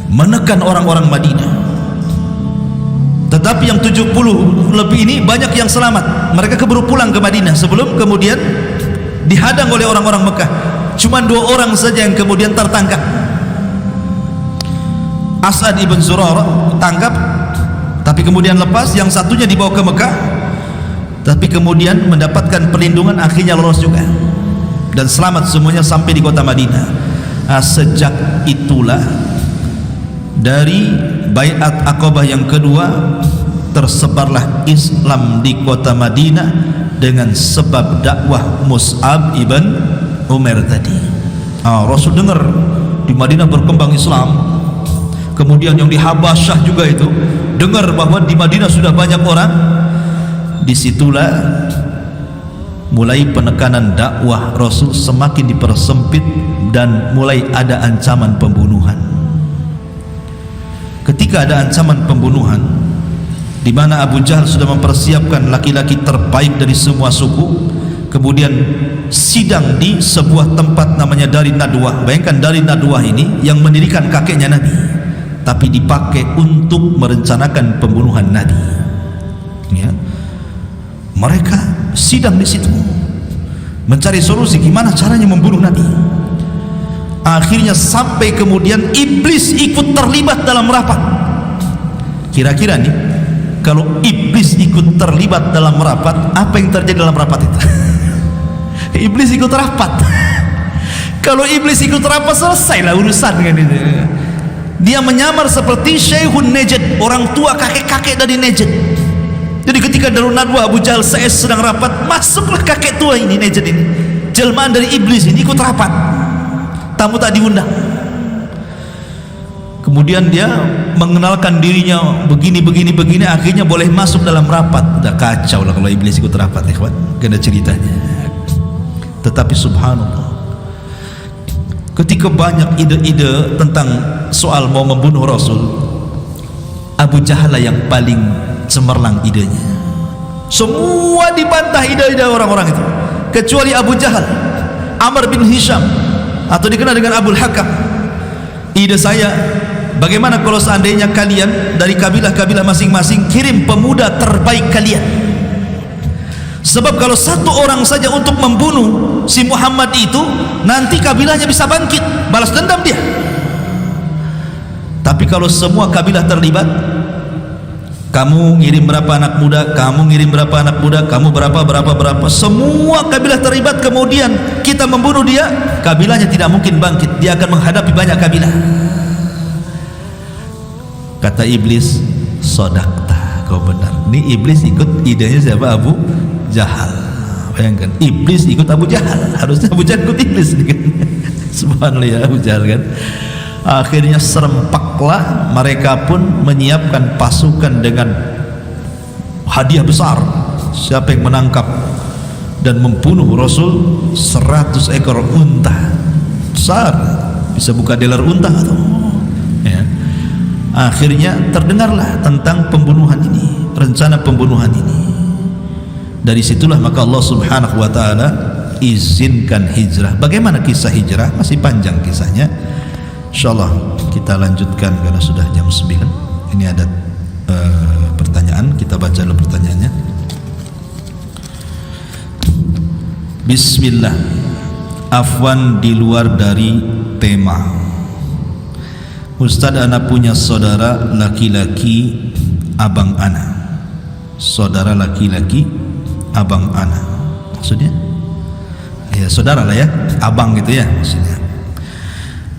menekan orang-orang Madinah. Tetapi yang 70 lebih ini banyak yang selamat. Mereka keburu pulang ke Madinah sebelum kemudian dihadang oleh orang-orang Mekah. Cuma 2 orang saja yang kemudian tertangkap. As'ad ibn Zurarah tangkap, tapi kemudian lepas. Yang satunya dibawa ke Mekah, tapi kemudian mendapatkan perlindungan, akhirnya lolos juga dan selamat semuanya sampai di kota Madinah. Sejak itulah dari Baiat Aqabah yang kedua tersebarlah Islam di kota Madinah dengan sebab dakwah Mus'ab ibn Umair tadi. Rasul dengar di Madinah berkembang Islam, kemudian yang di Habasyah juga itu dengar bahwa di Madinah sudah banyak orang. Disitulah mulai penekanan dakwah Rasul semakin dipersempit dan mulai ada ancaman pembunuhan. Ketika ada ancaman pembunuhan, di mana Abu Jahal sudah mempersiapkan laki-laki terbaik dari semua suku, kemudian sidang di sebuah tempat namanya Dari Nadwah. Bayangkan Dari Nadwah ini yang mendirikan kakeknya Nabi, tapi dipakai untuk merencanakan pembunuhan Nabi. Ya. Mereka sidang di situ, mencari solusi gimana caranya membunuh Nabi. Akhirnya sampai kemudian iblis ikut terlibat dalam rapat. Kira-kira nih, kalau iblis ikut terlibat dalam rapat, apa yang terjadi dalam rapat itu? Iblis ikut rapat. Kalau iblis ikut rapat, selesailah urusan kan itu. Dia menyamar seperti Syekhun Najd, orang tua kakek-kakek dari Najd. Jadi ketika Darun Nadwah Abu Jahal sedang rapat, masuklah kakek tua ini, Najd ini, jelmaan dari iblis ini, ikut rapat. Tamu tak diundang. Kemudian dia mengenalkan dirinya begini, akhirnya boleh masuk dalam rapat. Udah kacau lah kalau iblis ikut rapat, ikhwan. Gak ada ceritanya. Tetapi subhanallah, ketika banyak ide-ide tentang soal mau membunuh Rasul, Abu Jahal lah yang paling cemerlang idenya. Semua dibantah ide-ide orang-orang itu, kecuali Abu Jahal, Amr bin Hisham, atau dikenal dengan Abul Hakam. Ide saya, bagaimana kalau seandainya kalian dari kabilah-kabilah masing-masing kirim pemuda terbaik kalian? Sebab kalau satu orang saja untuk membunuh si Muhammad itu, nanti kabilahnya bisa bangkit, balas dendam dia. Tapi kalau semua kabilah terlibat, kamu ngirim berapa anak muda, kamu ngirim berapa anak muda, kamu berapa, semua kabilah terlibat, kemudian kita membunuh dia, kabilahnya tidak mungkin bangkit, dia akan menghadapi banyak kabilah. Kata iblis, sodakta, kau benar. Ini iblis ikut idenya siapa? Abu Jahal. Bayangkan, iblis ikut Abu Jahal, harusnya Abu Jahal ikut iblis kan? Subhanallah ya, Abu Jahal kan. Akhirnya serempaklah, mereka pun menyiapkan pasukan dengan hadiah besar. Siapa yang menangkap dan membunuh Rasul 100 ekor unta besar, bisa buka dealer unta atau ya. Akhirnya terdengarlah tentang pembunuhan ini, rencana pembunuhan ini. Dari situlah maka Allah Subhanahu wa taala izinkan hijrah. Bagaimana kisah hijrah? Masih panjang kisahnya. Insyaallah kita lanjutkan karena sudah jam 9. Ini ada pertanyaan, kita baca dulu pertanyaannya. Bismillah. Afwan di luar dari tema. Ustaz, ana punya saudara laki-laki abang ana. Saudara laki-laki abang ana. Maksudnya? Ya saudara lah ya, abang gitu ya maksudnya.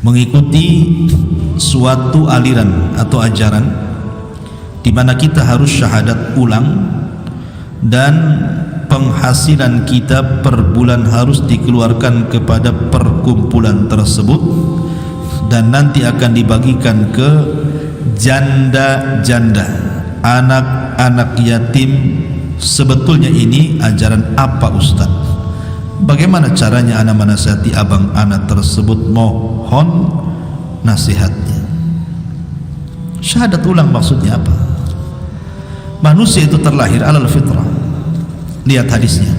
Mengikuti suatu aliran atau ajaran di mana kita harus syahadat ulang dan penghasilan kita per bulan harus dikeluarkan kepada perkumpulan tersebut dan nanti akan dibagikan ke janda-janda, anak-anak yatim. Sebetulnya ini ajaran apa Ustaz? Bagaimana caranya ana menasihati abang ana tersebut? Mohon nasihatnya. Syahadat ulang maksudnya apa? Manusia itu terlahir alal fitrah. Lihat hadisnya.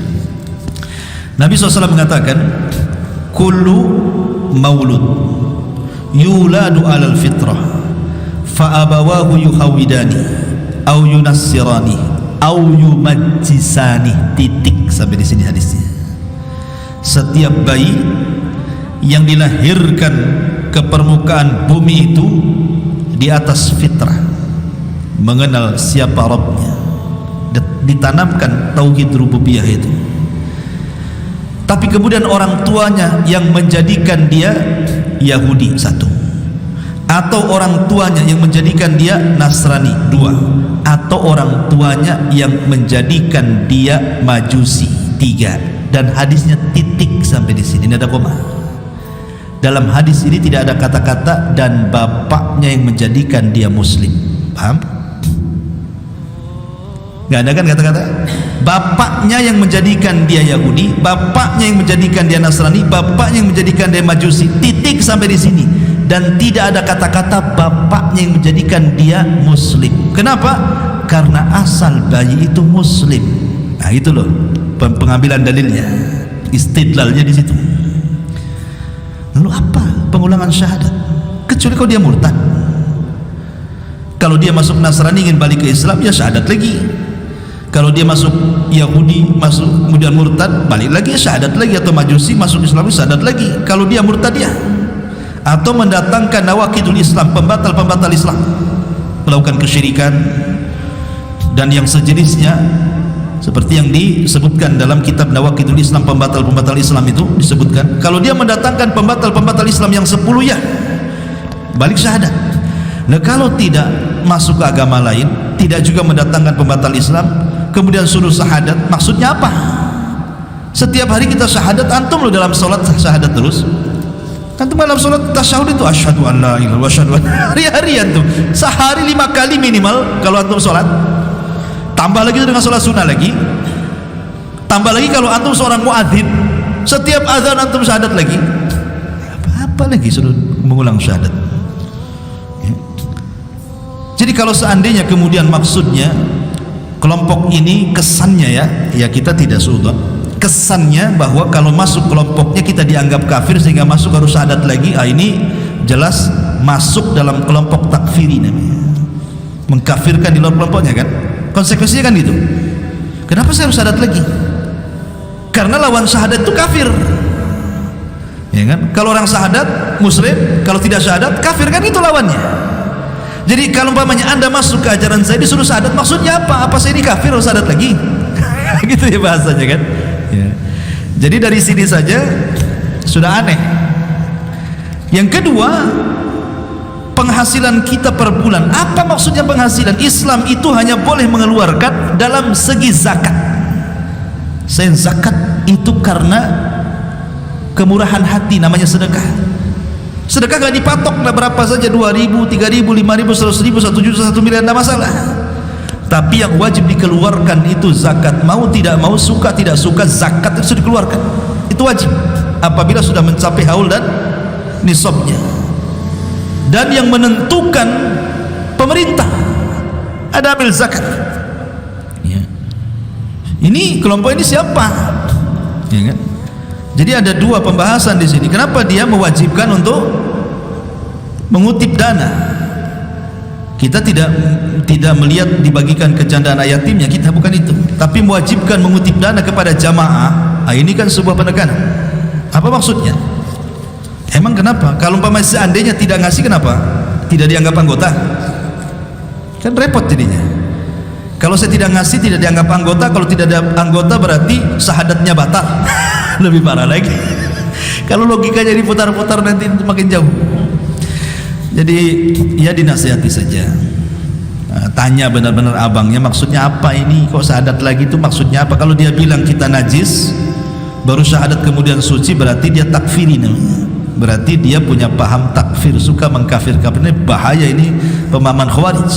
Nabi SAW mengatakan, kullu maulud yuladu alal fitrah fa abawahu yuhawidani au yunassirani au yumajjisani, titik sampai di sini hadisnya. Setiap bayi yang dilahirkan ke permukaan bumi itu di atas fitrah, mengenal siapa Rabbnya, ditanamkan tauhid rububiyah itu. Tapi kemudian orang tuanya yang menjadikan dia Yahudi, satu, atau orang tuanya yang menjadikan dia Nasrani, dua, atau orang tuanya yang menjadikan dia Majusi, tiga. Dan hadisnya titik sampai di sini, tidak ada koma. Dalam hadis ini tidak ada kata-kata dan bapaknya yang menjadikan dia Muslim. Paham? Gak ada kan kata-kata? Bapaknya yang menjadikan dia Yahudi, bapaknya yang menjadikan dia Nasrani, bapaknya yang menjadikan dia Majusi, titik sampai di sini. Dan tidak ada kata-kata bapaknya yang menjadikan dia Muslim. Kenapa? Karena asal bayi itu Muslim. Nah itu loh pengambilan dalilnya, istidlalnya di situ. Lalu apa pengulangan syahadat? Kecuali kalau dia murtad. Kalau dia masuk Nasrani ingin balik ke Islam, ya syahadat lagi. Kalau dia masuk Yahudi, masuk kemudian murtad, balik lagi ya syahadat lagi. Atau Majusi masuk Islam, syahadat lagi. Kalau dia murtad ya, atau mendatangkan nawaqidul Islam, pembatal-pembatal Islam, melakukan kesyirikan dan yang sejenisnya, seperti yang disebutkan dalam kitab Nawaqidul Islam, pembatal-pembatal Islam itu disebutkan. Kalau dia mendatangkan pembatal-pembatal Islam yang 10, ya balik syahadat. Nah kalau tidak masuk ke agama lain, tidak juga mendatangkan pembatal Islam, kemudian suruh syahadat, maksudnya apa? Setiap hari kita syahadat, antum loh dalam sholat syahadat terus. Antum dalam sholat tasyahud itu asyhadu an la ilaha illallah wa asyhadu anna, hari-hari antum sehari 5 kali minimal kalau antum sholat. Tambah lagi dengan sholat sunnah lagi, tambah lagi kalau antum seorang muadzin, setiap azan antum syahadat lagi. Apa lagi suruh mengulang syahadat ya. Jadi kalau seandainya kemudian maksudnya kelompok ini kesannya ya kita tidak sudah, kesannya bahwa kalau masuk kelompoknya kita dianggap kafir sehingga masuk harus syahadat lagi. Ini jelas masuk dalam kelompok takfiri namanya, mengkafirkan di luar kelompoknya kan. Konsekuensinya kan gitu. Kenapa saya harus syahadat lagi? Karena lawan syahadat itu kafir, ya kan? Kalau orang syahadat muslim, kalau tidak syahadat kafir, kan itu lawannya. Jadi kalau umpamanya anda masuk ke ajaran saya disuruh syahadat, maksudnya apa? Apa saya ini kafir harus syahadat lagi? Gitu ya bahasanya kan ya. Jadi dari sini saja sudah aneh. Yang kedua, penghasilan kita per bulan. Apa maksudnya penghasilan? Islam itu hanya boleh mengeluarkan dalam segi zakat. Saya zakat itu karena kemurahan hati, namanya sedekah. Sedekah gak dipatok, nah berapa saja, 2.000, 3.000, 5.000, 100.000, 1 juta, 1 miliar, tidak masalah. Tapi yang wajib dikeluarkan itu zakat. Mau tidak mau, suka tidak suka, zakat itu dikeluarkan. Itu wajib apabila sudah mencapai haul dan nisabnya. Dan yang menentukan pemerintah, ada amil zakat ya. Ini kelompok ini siapa ya kan? Jadi ada dua pembahasan di sini. Kenapa dia mewajibkan untuk mengutip dana? Kita tidak melihat dibagikan ke janda anak yatimnya, kita bukan itu. Tapi mewajibkan mengutip dana kepada jamaah. Ini kan sebuah penekanan. Apa maksudnya? Emang kenapa? Kalau umpamanya seandainya tidak ngasih, kenapa? Tidak dianggap anggota? Kan repot jadinya. Kalau saya tidak ngasih, tidak dianggap anggota. Kalau tidak ada anggota berarti syahadatnya batal. Lebih parah lagi. Kalau logikanya diputar-putar nanti makin jauh. Jadi ya dinasihati saja. Tanya benar-benar abangnya, maksudnya apa ini? Kok syahadat lagi itu maksudnya apa? Kalau dia bilang kita najis, baru syahadat kemudian suci, berarti dia takfiri namanya. Berarti dia punya paham takfir, suka mengkafir-kafir. Ini bahaya, ini pemahaman khawarij.